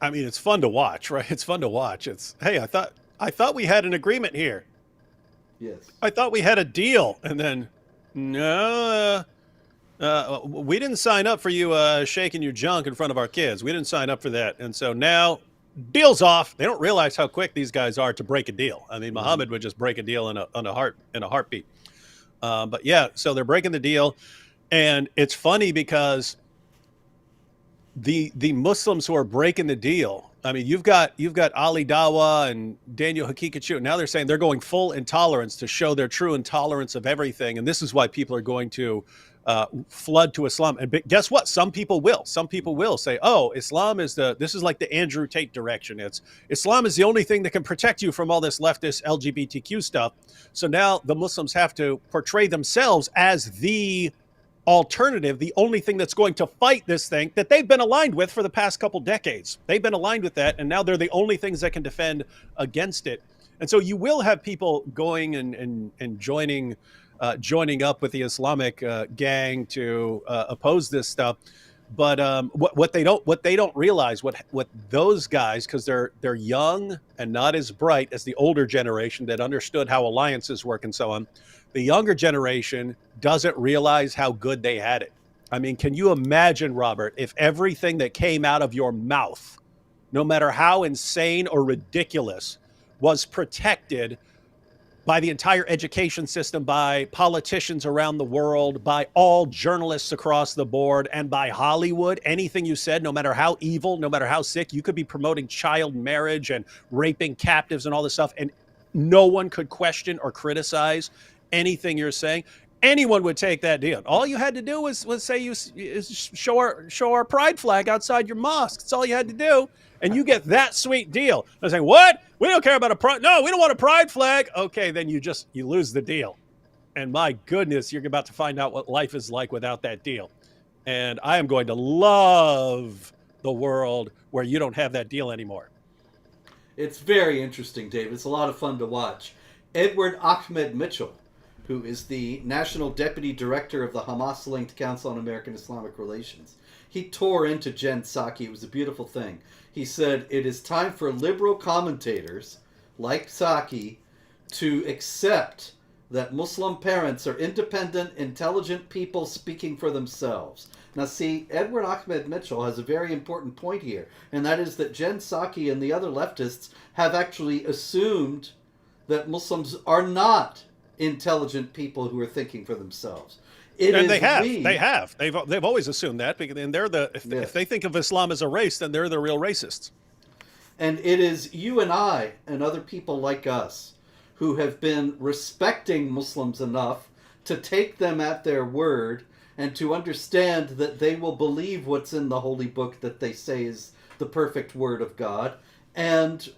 Speaker 1: I mean, it's fun to watch, right? It's fun to watch. It's, hey, I thought we had an agreement here.
Speaker 2: Yes.
Speaker 1: I thought we had a deal, and then no, we didn't sign up for you shaking your junk in front of our kids. We didn't sign up for that, and so now deal's off. They don't realize how quick these guys are to break a deal. I mean, Muhammad would just break a deal in a heartbeat. But yeah, so they're breaking the deal, and it's funny because the Muslims who are breaking the deal. I mean, you've got Ali Dawa and Daniel Hakikachu. Now they're saying they're going full intolerance to show their true intolerance of everything, and this is why people are going to flood to Islam. And guess what? Some people will. Some people will say, "Oh, Islam is this is like the Andrew Tate direction. It's Islam is the only thing that can protect you from all this leftist LGBTQ stuff." So now the Muslims have to portray themselves as the alternative, the only thing that's going to fight this thing that they've been aligned with for the past couple decades. They've been aligned with that, and now they're the only things that can defend against it. And so you will have people going and joining up with the Islamic gang to oppose this stuff. But what they don't realize, what those guys, because they're young and not as bright as the older generation that understood how alliances work and so on. The younger generation doesn't realize how good they had it. I mean, can you imagine, Robert, if everything that came out of your mouth, no matter how insane or ridiculous, was protected by the entire education system, by politicians around the world, by all journalists across the board, and by Hollywood? Anything you said, no matter how evil, no matter how sick, you could be promoting child marriage and raping captives and all this stuff, and no one could question or criticize anything you're saying. Anyone would take that deal. All you had to do was say show our pride flag outside your mosque. That's all you had to do, and you get that sweet deal. I was like, what? We don't care about a pride. No, we don't want a pride flag. Okay, then you lose the deal. And my goodness, you're about to find out what life is like without that deal. And I am going to love the world where you don't have that deal anymore.
Speaker 2: It's very interesting, Dave. It's a lot of fun to watch. Edward Ahmed Mitchell, who is the National Deputy Director of the Hamas-linked Council on American Islamic Relations. He tore into Jen Psaki. It was a beautiful thing. He said, "It is time for liberal commentators like Psaki to accept that Muslim parents are independent, intelligent people speaking for themselves." Now see, Edward Ahmed Mitchell has a very important point here, and that is that Jen Psaki and the other leftists have actually assumed that Muslims are not intelligent people who are thinking for themselves.
Speaker 1: And they have. They've always assumed that, because and they're if they think of Islam as a race, then they're the real racists.
Speaker 2: And it is you and I and other people like us who have been respecting Muslims enough to take them at their word and to understand that they will believe what's in the holy book that they say is the perfect word of God, and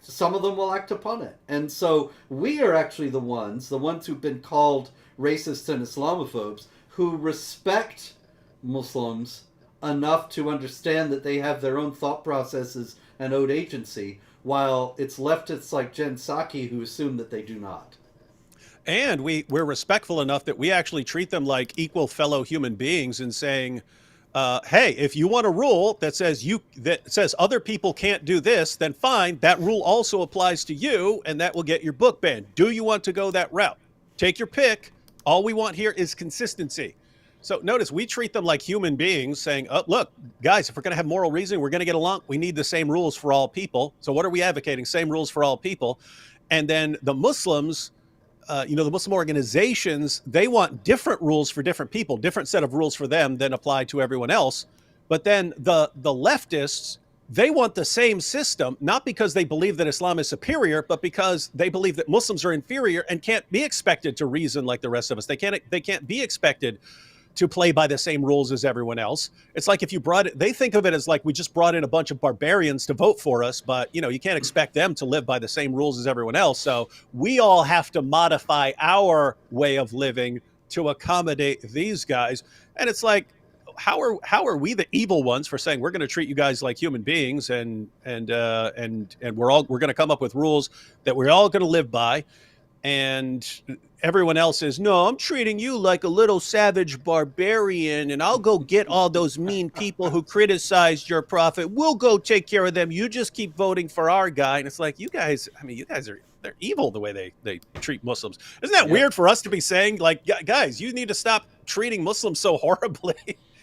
Speaker 2: some of them will act upon it. And so we are actually the ones who've been called racists and Islamophobes, who respect Muslims enough to understand that they have their own thought processes and own agency, while it's leftists like Jen Psaki who assume that they do not.
Speaker 1: And we're respectful enough that we actually treat them like equal fellow human beings, and saying, hey, if you want a rule that says other people can't do this, then fine, that rule also applies to you, and that will get your book banned. Do you want to go that route? Take your pick. All we want here is consistency. So notice, we treat them like human beings, saying, oh, look, guys, if we're going to have moral reasoning, we're going to get along, we need the same rules for all people. So what are we advocating? Same rules for all people. And then the Muslims, the Muslim organizations, they want different rules for different people, different set of rules for them than apply to everyone else. But then the leftists, they want the same system, not because they believe that Islam is superior, but because they believe that Muslims are inferior and can't be expected to reason like the rest of us. They can't be expected to play by the same rules as everyone else. It's like if you they think of it as like we just brought in a bunch of barbarians to vote for us, but you can't expect them to live by the same rules as everyone else. So we all have to modify our way of living to accommodate these guys. And it's like, how are we the evil ones for saying we're going to treat you guys like human beings, and we're going to come up with rules that we're all going to live by, and everyone else is, no, I'm treating you like a little savage barbarian, and I'll go get all those mean people who criticized your prophet. We'll go take care of them. You just keep voting for our guy. And it's like, you guys, I mean, you guys are, they're evil the way they treat Muslims. Isn't that weird for us to be saying, like, guys, you need to stop treating Muslims so horribly?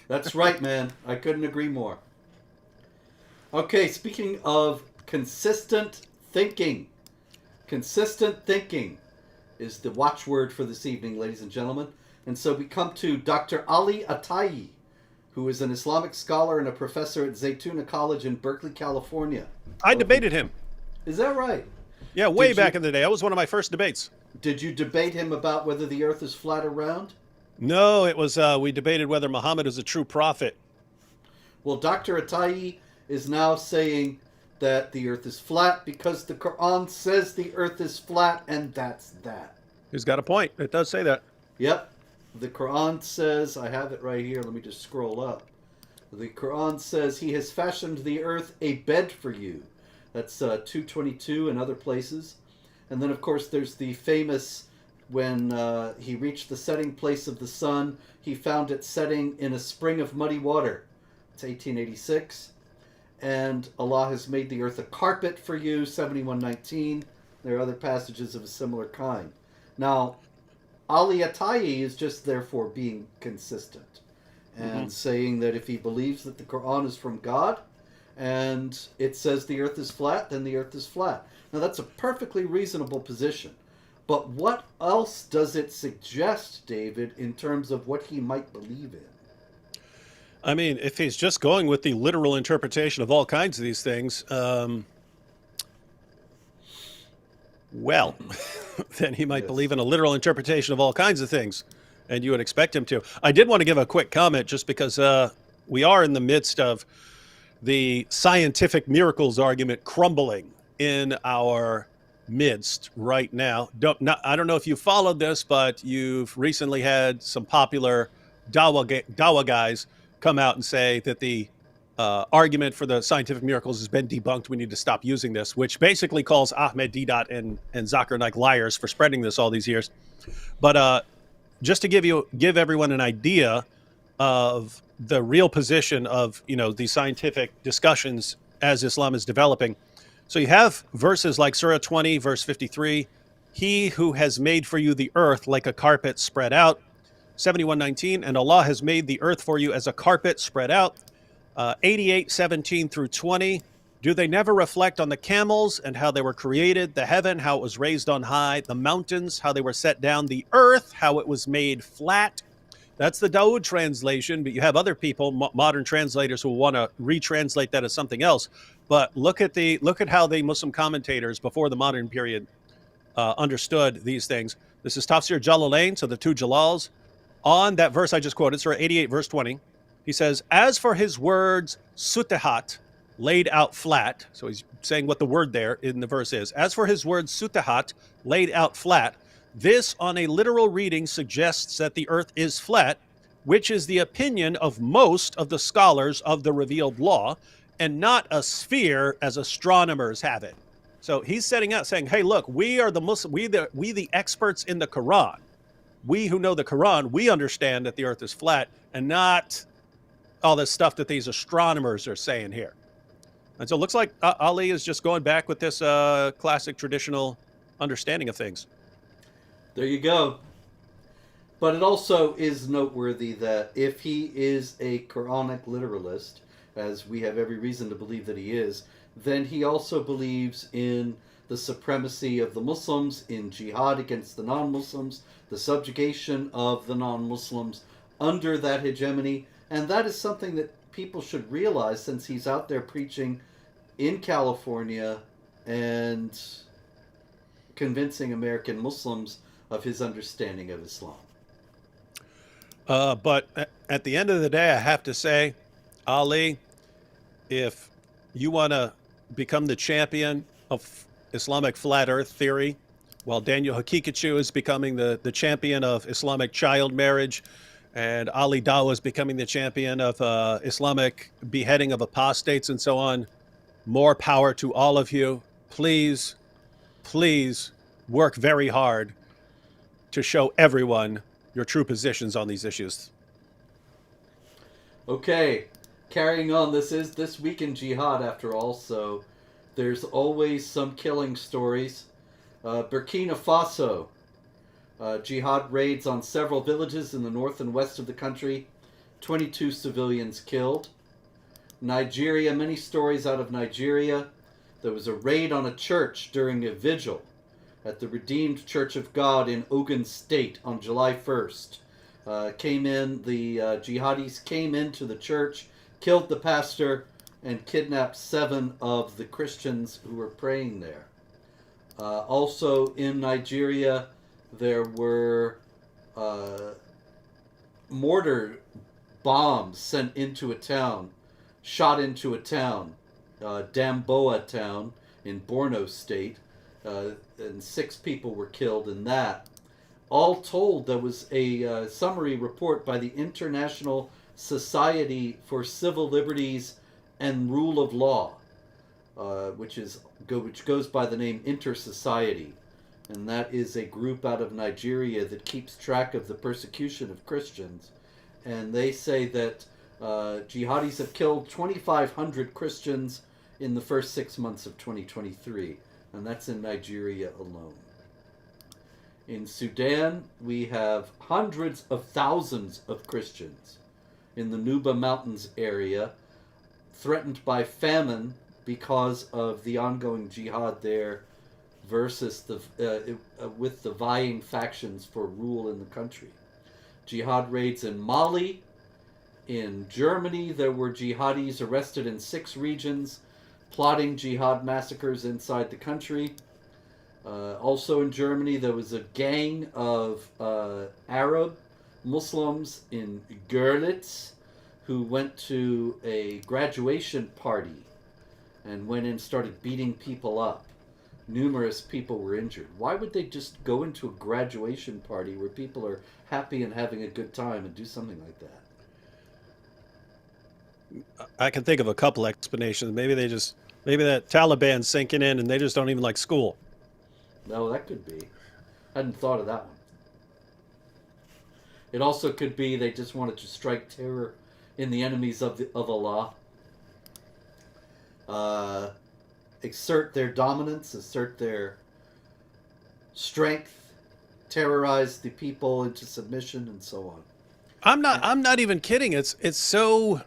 Speaker 2: That's right, man. I couldn't agree more. Okay, speaking of consistent thinking. Consistent thinking is the watchword for this evening, ladies and gentlemen. And so we come to Dr. Ali Atayi, who is an Islamic scholar and a professor at Zaytuna College in Berkeley, California.
Speaker 1: I debated him.
Speaker 2: Is that right?
Speaker 1: Yeah, way back in the day. That was one of my first debates.
Speaker 2: Did you debate him about whether the earth is flat or round?
Speaker 1: No, it was, we debated whether Muhammad is a true prophet.
Speaker 2: Well, Dr. Atayi is now saying that the earth is flat because the Qur'an says the earth is flat, and that's that.
Speaker 1: He's got a point. It does say that.
Speaker 2: Yep. The Qur'an says, I have it right here, let me just scroll up. The Qur'an says, he has fashioned the earth a bed for you. That's 222 and other places. And then, of course, there's the famous, when he reached the setting place of the sun, he found it setting in a spring of muddy water. It's 1886. And Allah has made the earth a carpet for you, 7119. There are other passages of a similar kind. Now, Ali Atayi is just therefore being consistent and saying that if he believes that the Quran is from God and it says the earth is flat, then the earth is flat. Now, that's a perfectly reasonable position. But what else does it suggest, David, in terms of what he might believe in?
Speaker 1: I mean, if he's just going with the literal interpretation of all kinds of these things, well, then he might believe in a literal interpretation of all kinds of things, and you would expect him to. I did want to give a quick comment just because we are in the midst of the scientific miracles argument crumbling in our midst right now. I don't know if you followed this, but you've recently had some popular Dawa guys come out and say that the argument for the scientific miracles has been debunked. We need to stop using this, which basically calls Ahmed Deedat and Zakir Naik liars for spreading this all these years. But just to give everyone an idea of the real position of these scientific discussions as Islam is developing. So you have verses like Surah 20, verse 53, he who has made for you the earth like a carpet spread out, 71:19, and Allah has made the earth for you as a carpet spread out, 88:17 through 20. Do they never reflect on the camels and how they were created, the heaven, how it was raised on high, the mountains, how they were set down, the earth, how it was made flat? That's the Dawood translation, but you have other people, modern translators, who want to retranslate that as something else. But look at how the Muslim commentators before the modern period understood these things. This is Tafsir Jalalain, so the two Jalals. On that verse I just quoted, Surah 88, verse 20, he says, as for his words, sutahat, laid out flat. So he's saying what the word there in the verse is. As for his words, sutahat, laid out flat, this on a literal reading suggests that the earth is flat, which is the opinion of most of the scholars of the revealed law, and not a sphere as astronomers have it. So he's setting out saying, hey, look, we are the Muslim, we the experts in the Quran. We who know the Quran, we understand that the earth is flat, and not all this stuff that these astronomers are saying here. And so it looks like Ali is just going back with this classic traditional understanding of things.
Speaker 2: There you go. But it also is noteworthy that if he is a Quranic literalist, as we have every reason to believe that he is, then he also believes in the supremacy of the Muslims, in jihad against the non-Muslims, the subjugation of the non-Muslims under that hegemony. And that is something that people should realize, since he's out there preaching in California and convincing American Muslims of his understanding of Islam.
Speaker 1: But at the end of the day, I have to say, Ali, if you want to become the champion of Islamic flat earth theory, while Daniel Hakikachu is becoming the champion of Islamic child marriage, and Ali Dawa is becoming the champion of Islamic beheading of apostates and so on. More power to all of you. Please, please work very hard to show everyone your true positions on these issues.
Speaker 2: Okay, carrying on. This is This Week in Jihad, after all, so there's always some killing stories. Burkina Faso. Jihad raids on several villages in the north and west of the country. 22 civilians killed. Nigeria, many stories out of Nigeria. There was a raid on a church during a vigil at the Redeemed Church of God in Ogun State on July 1st. The jihadis came into the church, killed the pastor, and kidnapped 7 of the Christians who were praying there. Also in Nigeria, there were mortar bombs sent into a town, shot into a town, Damboa town in Borno State, and 6 people were killed in that. All told, there was a summary report by the International Society for Civil Liberties and Rule of Law, which goes by the name Inter-Society. And that is a group out of Nigeria that keeps track of the persecution of Christians. And they say that jihadis have killed 2,500 Christians in the first 6 months of 2023. And that's in Nigeria alone. In Sudan, we have hundreds of thousands of Christians in the Nuba Mountains area, threatened by famine because of the ongoing jihad there versus with the vying factions for rule in the country. Jihad raids in Mali. In Germany, there were jihadis arrested in 6 regions, plotting jihad massacres inside the country. Also in Germany, there was a gang of Arab Muslims in Görlitz who went to a graduation party and went in and started beating people up. Numerous people were injured. Why would they just go into a graduation party where people are happy and having a good time and do something like that?
Speaker 1: I can think of a couple explanations. Maybe that Taliban's sinking in and they just don't even like school.
Speaker 2: No, that could be. I hadn't thought of that one. It also could be they just wanted to strike terror in the enemies of Allah. Exert their dominance, assert their strength, terrorize the people into submission, and so on.
Speaker 1: I'm not even kidding. It's so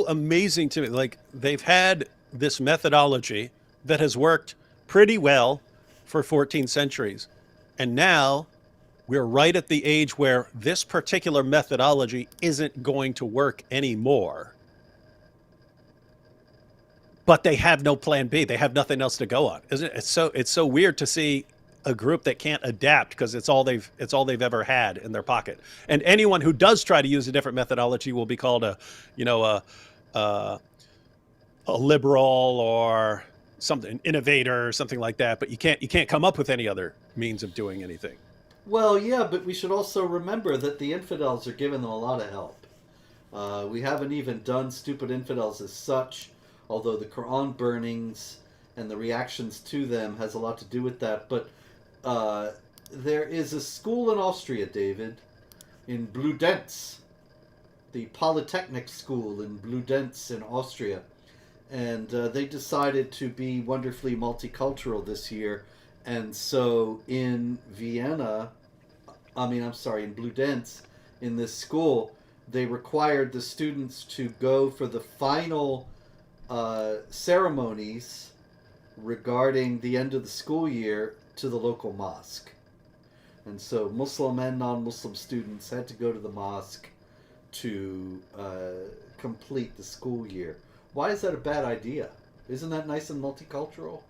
Speaker 1: amazing to me. Like, they've had this methodology that has worked pretty well for 14 centuries. And now we're right at the age where this particular methodology isn't going to work anymore. But they have no plan B. They have nothing else to go on. Isn't it? It's so weird to see a group that can't adapt because it's all they've ever had in their pocket. And anyone who does try to use a different methodology will be called a liberal or something, an innovator or something like that. But you can't come up with any other means of doing anything.
Speaker 2: Well, yeah, but we should also remember that the infidels are giving them a lot of help. We haven't even done stupid infidels as such, although the Qur'an burnings and the reactions to them has a lot to do with that. But there is a school in Austria, David, in Bludenz, the Polytechnic School in Bludenz in Austria. And they decided to be wonderfully multicultural this year. And so in Bludenz, in this school, they required the students to go for the final ceremonies regarding the end of the school year to the local mosque. And so Muslim and non-Muslim students had to go to the mosque to complete the school year. Why is that a bad idea? Isn't that nice and multicultural?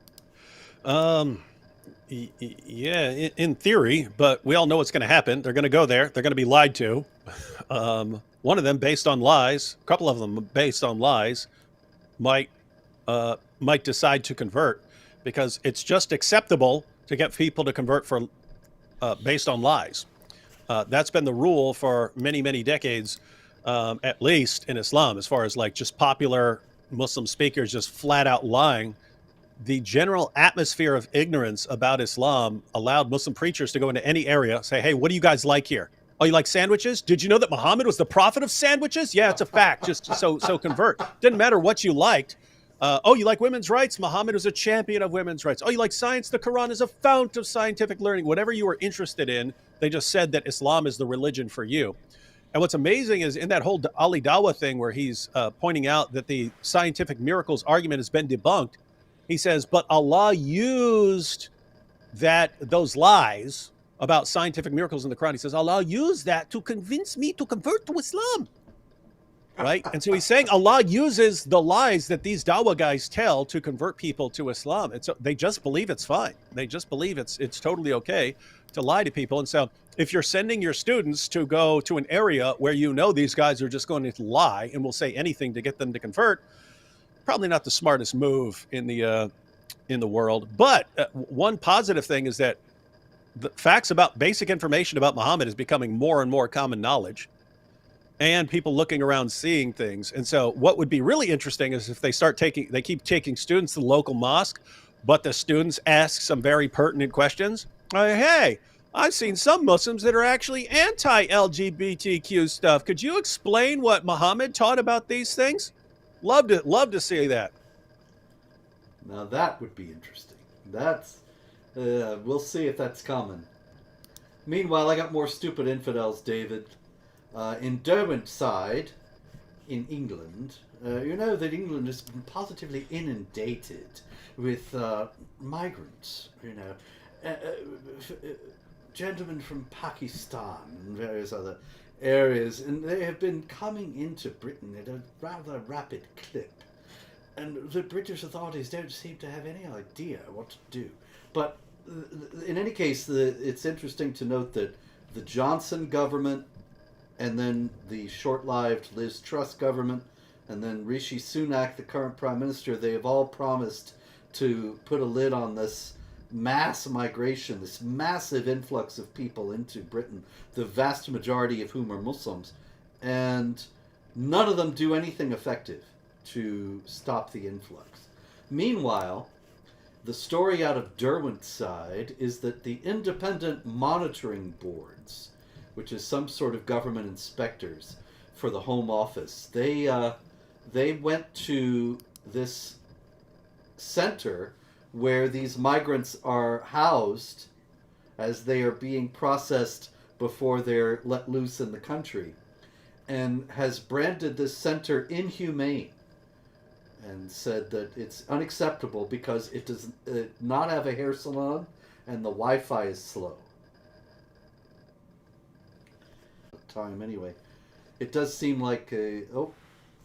Speaker 1: Yeah, in theory, but we all know what's going to happen. They're going to go there. They're going to be lied to. One of them based on lies, a couple of them based on lies, might decide to convert because it's just acceptable to get people to convert for based on lies. That's been the rule for many, many decades, at least in Islam, as far as like just popular Muslim speakers just flat out lying. The general atmosphere of ignorance about Islam allowed Muslim preachers to go into any area, say, hey, what do you guys like here? Oh, you like sandwiches? Did you know that Muhammad was the prophet of sandwiches? Yeah, it's a fact. Just so convert. Didn't matter what you liked. Oh, you like women's rights? Muhammad was a champion of women's rights. Oh, you like science? The Quran is a fount of scientific learning. Whatever you were interested in, they just said that Islam is the religion for you. And what's amazing is in that whole Ali Dawah thing where he's pointing out that the scientific miracles argument has been debunked, he says, but Allah used those lies about scientific miracles in the Quran. He says, Allah used that to convince me to convert to Islam. Right? And so he's saying Allah uses the lies that these dawah guys tell to convert people to Islam. And so they just believe it's fine. They just believe it's totally okay to lie to people. And so if you're sending your students to go to an area where you know these guys are just going to lie and will say anything to get them to convert, probably not the smartest move in the world. But one positive thing is that the facts about basic information about Muhammad is becoming more and more common knowledge, and people looking around seeing things. And so what would be really interesting is if they keep taking students to the local mosque, but the students ask some very pertinent questions. Hey, I've seen some Muslims that are actually anti-LGBTQ stuff. Could you explain what Muhammad taught about these things? Love to see that.
Speaker 2: Now that would be interesting. That's we'll see if that's coming. Meanwhile, I got more stupid infidels, David. In Derwentshire, in England, you know that England has been positively inundated with migrants. You know, gentlemen from Pakistan and various other areas, and they have been coming into Britain at a rather rapid clip. And the British authorities don't seem to have any idea what to do. But in any case, it's interesting to note that the Johnson government, and then the short-lived Liz Truss government, and then Rishi Sunak, the current Prime Minister, they have all promised to put a lid on this mass migration, this massive influx of people into Britain, the vast majority of whom are Muslims, and none of them do anything effective to stop the influx. Meanwhile, the story out of Derwentshire is that the Independent Monitoring Boards, which is some sort of government inspectors for the Home Office, they went to this center where these migrants are housed as they are being processed before they're let loose in the country, and has branded this center inhumane and said that it's unacceptable because it does not have a hair salon and the Wi-Fi is slow. Time anyway. It does seem like oh,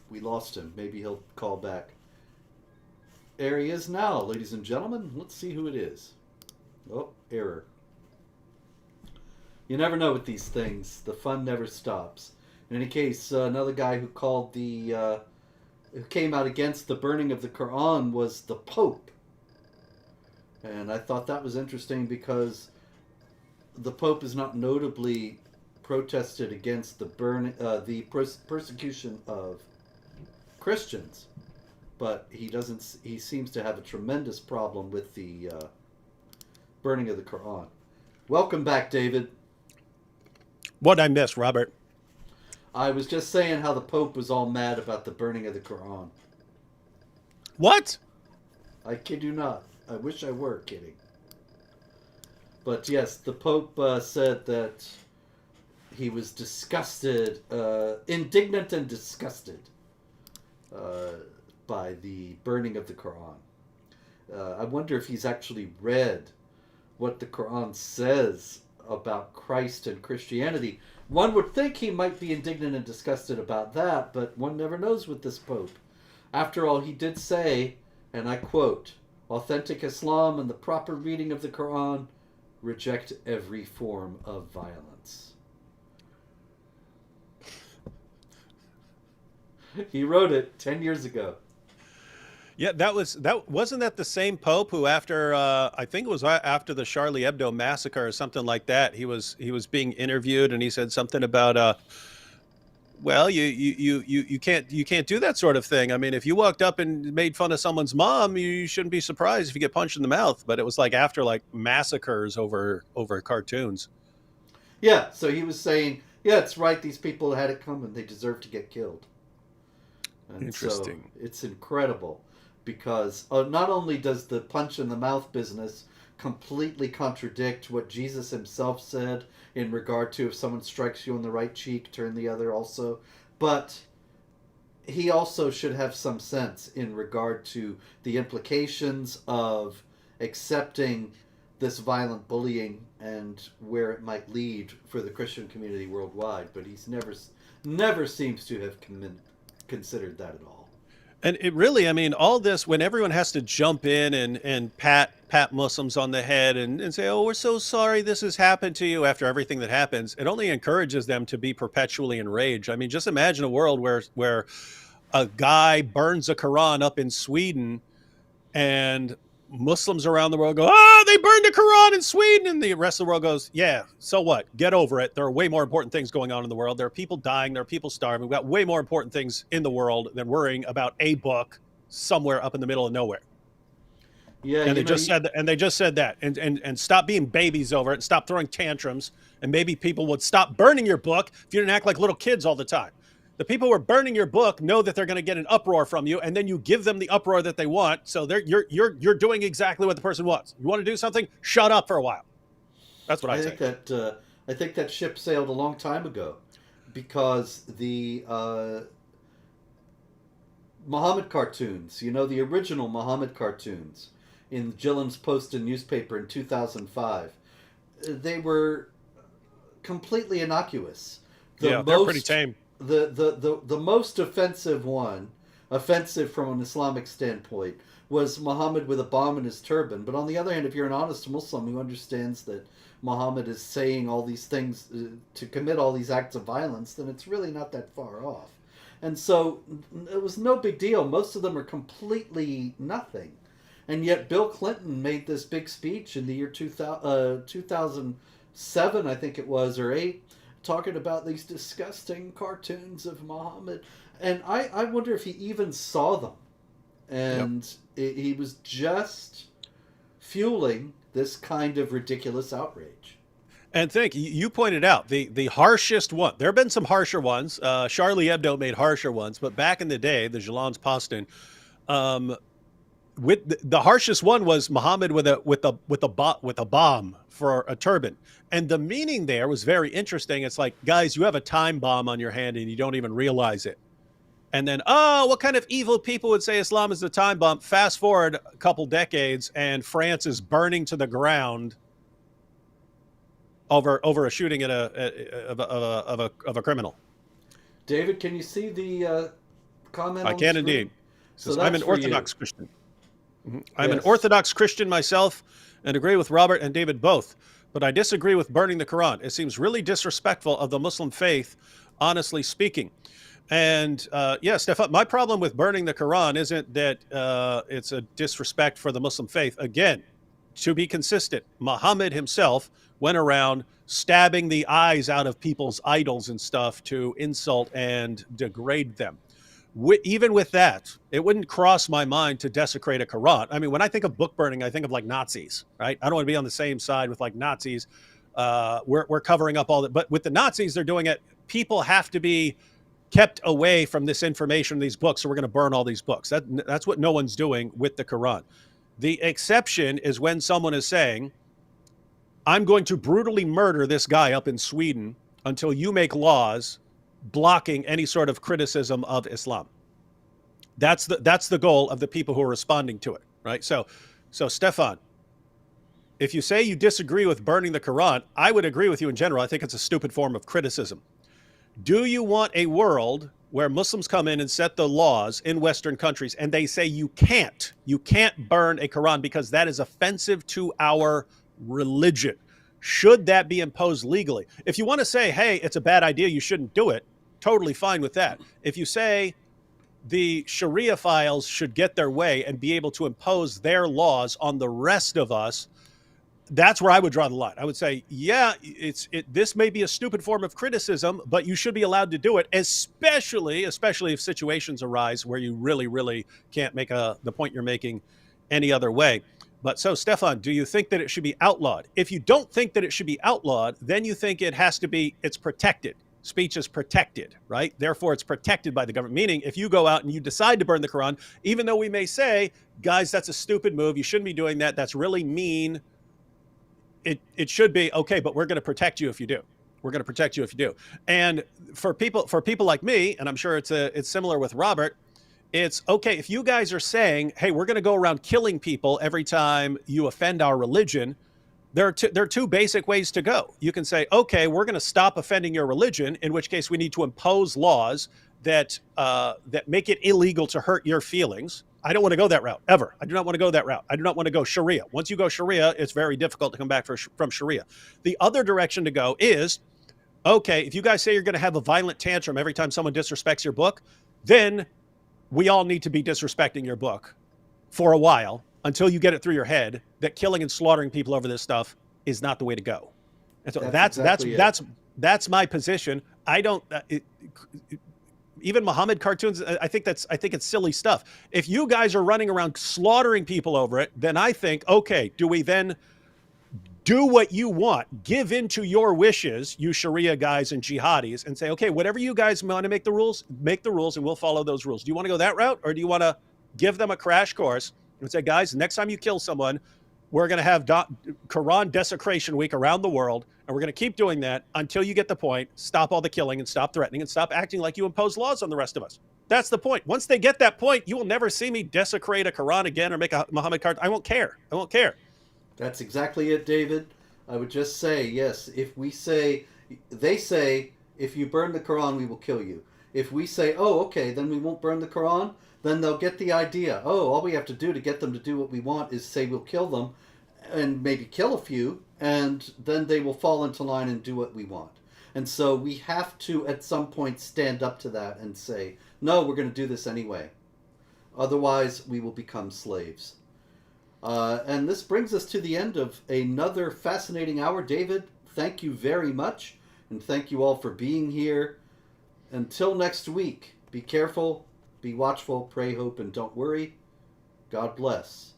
Speaker 2: we lost him. Maybe he'll call back. There he is now, ladies and gentlemen. Let's see who it is. Oh, error. You never know with these things. The fun never stops. In any case, another guy who called who came out against the burning of the Qur'an was the Pope. And I thought that was interesting because the Pope is not notably protested against the persecution of Christians, but he seems to have a tremendous problem with the burning of the Quran. Welcome back, David.
Speaker 1: What'd I miss, Robert?
Speaker 2: I was just saying how the Pope was all mad about the burning of the Quran.
Speaker 1: What?
Speaker 2: I kid you not. I wish I were kidding. But yes, the Pope said that he was disgusted, indignant and disgusted by the burning of the Quran. I wonder if he's actually read what the Quran says about Christ and Christianity. One would think he might be indignant and disgusted about that, but one never knows with this Pope. After all, he did say, and I quote, "Authentic Islam and the proper reading of the Quran reject every form of violence." He wrote it 10 years ago.
Speaker 1: Yeah, that wasn't that the same Pope who, after I think it was after the Charlie Hebdo massacre or something like that, he was being interviewed and he said something about well, you can't do that sort of thing. I mean, if you walked up and made fun of someone's mom, you shouldn't be surprised if you get punched in the mouth. But it was like after like massacres over cartoons.
Speaker 2: Yeah, so he was saying, yeah, it's right. These people had it coming. They deserve to get killed. And so
Speaker 1: Interesting.
Speaker 2: it's incredible because not only does the punch in the mouth business completely contradict what Jesus himself said in regard to if someone strikes you on the right cheek, turn the other also, but he also should have some sense in regard to the implications of accepting this violent bullying and where it might lead for the Christian community worldwide. But he's never seems to have considered that at all.
Speaker 1: And it really, I mean, all this when everyone has to jump in and pat Muslims on the head and say, "Oh, we're so sorry this has happened to you," after everything that happens, it only encourages them to be perpetually enraged. I mean, just imagine a world where a guy burns a Quran up in Sweden and Muslims around the world go, "Oh, they burned the Quran in Sweden," and the rest of the world goes, "Yeah, so what? Get over it. There are way more important things going on in the world. There are people dying. There are people starving. We've got way more important things in the world than worrying about a book somewhere up in the middle of nowhere."
Speaker 2: Yeah,
Speaker 1: And
Speaker 2: you
Speaker 1: they
Speaker 2: know,
Speaker 1: just said that, and they just said that, and stop being babies over it, and stop throwing tantrums, and maybe people would stop burning your book if you didn't act like little kids all the time. The people who are burning your book know that they're going to get an uproar from you, and then you give them the uproar that they want. So you're doing exactly what the person wants. You want to do something? Shut up for a while. That's what I say.
Speaker 2: I think that ship sailed a long time ago because the Muhammad cartoons, you know, the original Muhammad cartoons in Gillen's Poston newspaper in 2005, they were completely innocuous.
Speaker 1: Yeah, they're pretty tame.
Speaker 2: The most offensive from an Islamic standpoint, was Muhammad with a bomb in his turban. But on the other hand, if you're an honest Muslim who understands that Muhammad is saying all these things to commit all these acts of violence, then it's really not that far off. And so it was no big deal. Most of them are completely nothing. And yet Bill Clinton made this big speech in the year 2007, I think it was, or 8, talking about these disgusting cartoons of Muhammad. And I wonder if he even saw them. And he was just fueling this kind of ridiculous outrage.
Speaker 1: And think, you pointed out the harshest one. There have been some harsher ones. Charlie Hebdo made harsher ones, but back in the day, the Gillen's Poston, with the harshest one was Muhammad with a bomb for a turban, and the meaning there was very interesting. It's like, guys, you have a time bomb on your hand and you don't even realize it. And then, oh, what kind of evil people would say Islam is the time bomb? Fast forward a couple decades, and France is burning to the ground over a shooting at of a criminal.
Speaker 2: David, can you see the comment?
Speaker 1: I can indeed.
Speaker 2: So
Speaker 1: I'm an Orthodox Christian. I'm an
Speaker 2: Yes.
Speaker 1: Orthodox Christian myself, and agree with Robert and David both. But I disagree with burning the Quran. It seems really disrespectful of the Muslim faith, honestly speaking. And yeah, Stefan, my problem with burning the Quran isn't that it's a disrespect for the Muslim faith. Again, to be consistent, Muhammad himself went around stabbing the eyes out of people's idols and stuff to insult and degrade them. Even with that, it wouldn't cross my mind to desecrate a Quran. I mean, when I think of book burning, I think of like Nazis, right? I don't want to be on the same side with like Nazis. We're covering up all that. But with the Nazis, they're doing it. People have to be kept away from this information, these books, so we're going to burn all these books. That's what no one's doing with the Quran. The exception is when someone is saying, I'm going to brutally murder this guy up in Sweden until you make laws blocking any sort of criticism of Islam. That's the goal of the people who are responding to it, right? So Stefan, if you say you disagree with burning the Quran, I would agree with you in general. I think it's a stupid form of criticism. Do you want a world where Muslims come in and set the laws in Western countries and they say you can't burn a Quran because that is offensive to our religion? Should that be imposed legally? If you want to say, hey, it's a bad idea, you shouldn't do it, totally fine with that. If you say, the Sharia files should get their way and be able to impose their laws on the rest of us, that's where I would draw the line. I would say, yeah, this may be a stupid form of criticism, but you should be allowed to do it, especially if situations arise where you really can't make the point you're making any other way. But so, Stefan, do you think that it should be outlawed? If you don't think that it should be outlawed, then you think it's protected. Speech is protected, right? Therefore, it's protected by the government. Meaning, if you go out and you decide to burn the Quran, even though we may say, guys, that's a stupid move, you shouldn't be doing that, that's really mean, it should be okay, but we're going to protect you if you do. We're going to protect you if you do. And for people like me, and I'm sure it's similar with Robert, it's okay if you guys are saying, hey, we're going to go around killing people every time you offend our religion. There are two basic ways to go. You can say, okay, we're going to stop offending your religion, in which case we need to impose laws that make it illegal to hurt your feelings. I don't want to go that route, ever. I do not want to go that route. I do not want to go Sharia. Once you go Sharia, it's very difficult to come back from Sharia. The other direction to go is, okay, if you guys say you're going to have a violent tantrum every time someone disrespects your book, then we all need to be disrespecting your book for a while until you get it through your head that killing and slaughtering people over this stuff is not the way to go. And so that's my position. I don't even Muhammad cartoons. I think it's silly stuff. If you guys are running around slaughtering people over it, then I think, okay, do we then do what you want, give into your wishes, you Sharia guys and jihadis, and say, okay, whatever you guys want to make the rules, and we'll follow those rules. Do you want to go that route, or do you want to give them a crash course and say, guys, next time you kill someone, we're going to have Quran desecration week around the world, and we're going to keep doing that until you get the point, stop all the killing and stop threatening and stop acting like you impose laws on the rest of us. That's the point. Once they get that point, you will never see me desecrate a Quran again or make a Muhammad card. I won't care.
Speaker 2: That's exactly it, David. I would just say, yes, if we say, they say, if you burn the Quran, we will kill you. If we say, oh, okay, then we won't burn the Quran, then they'll get the idea. Oh, all we have to do to get them to do what we want is say we'll kill them and maybe kill a few, and then they will fall into line and do what we want. And so we have to, at some point, stand up to that and say, no, we're going to do this anyway. Otherwise, we will become slaves. And this brings us to the end of another fascinating hour. David, thank you very much, and thank you all for being here. Until next week, be careful, be watchful, pray, hope, and don't worry. God bless.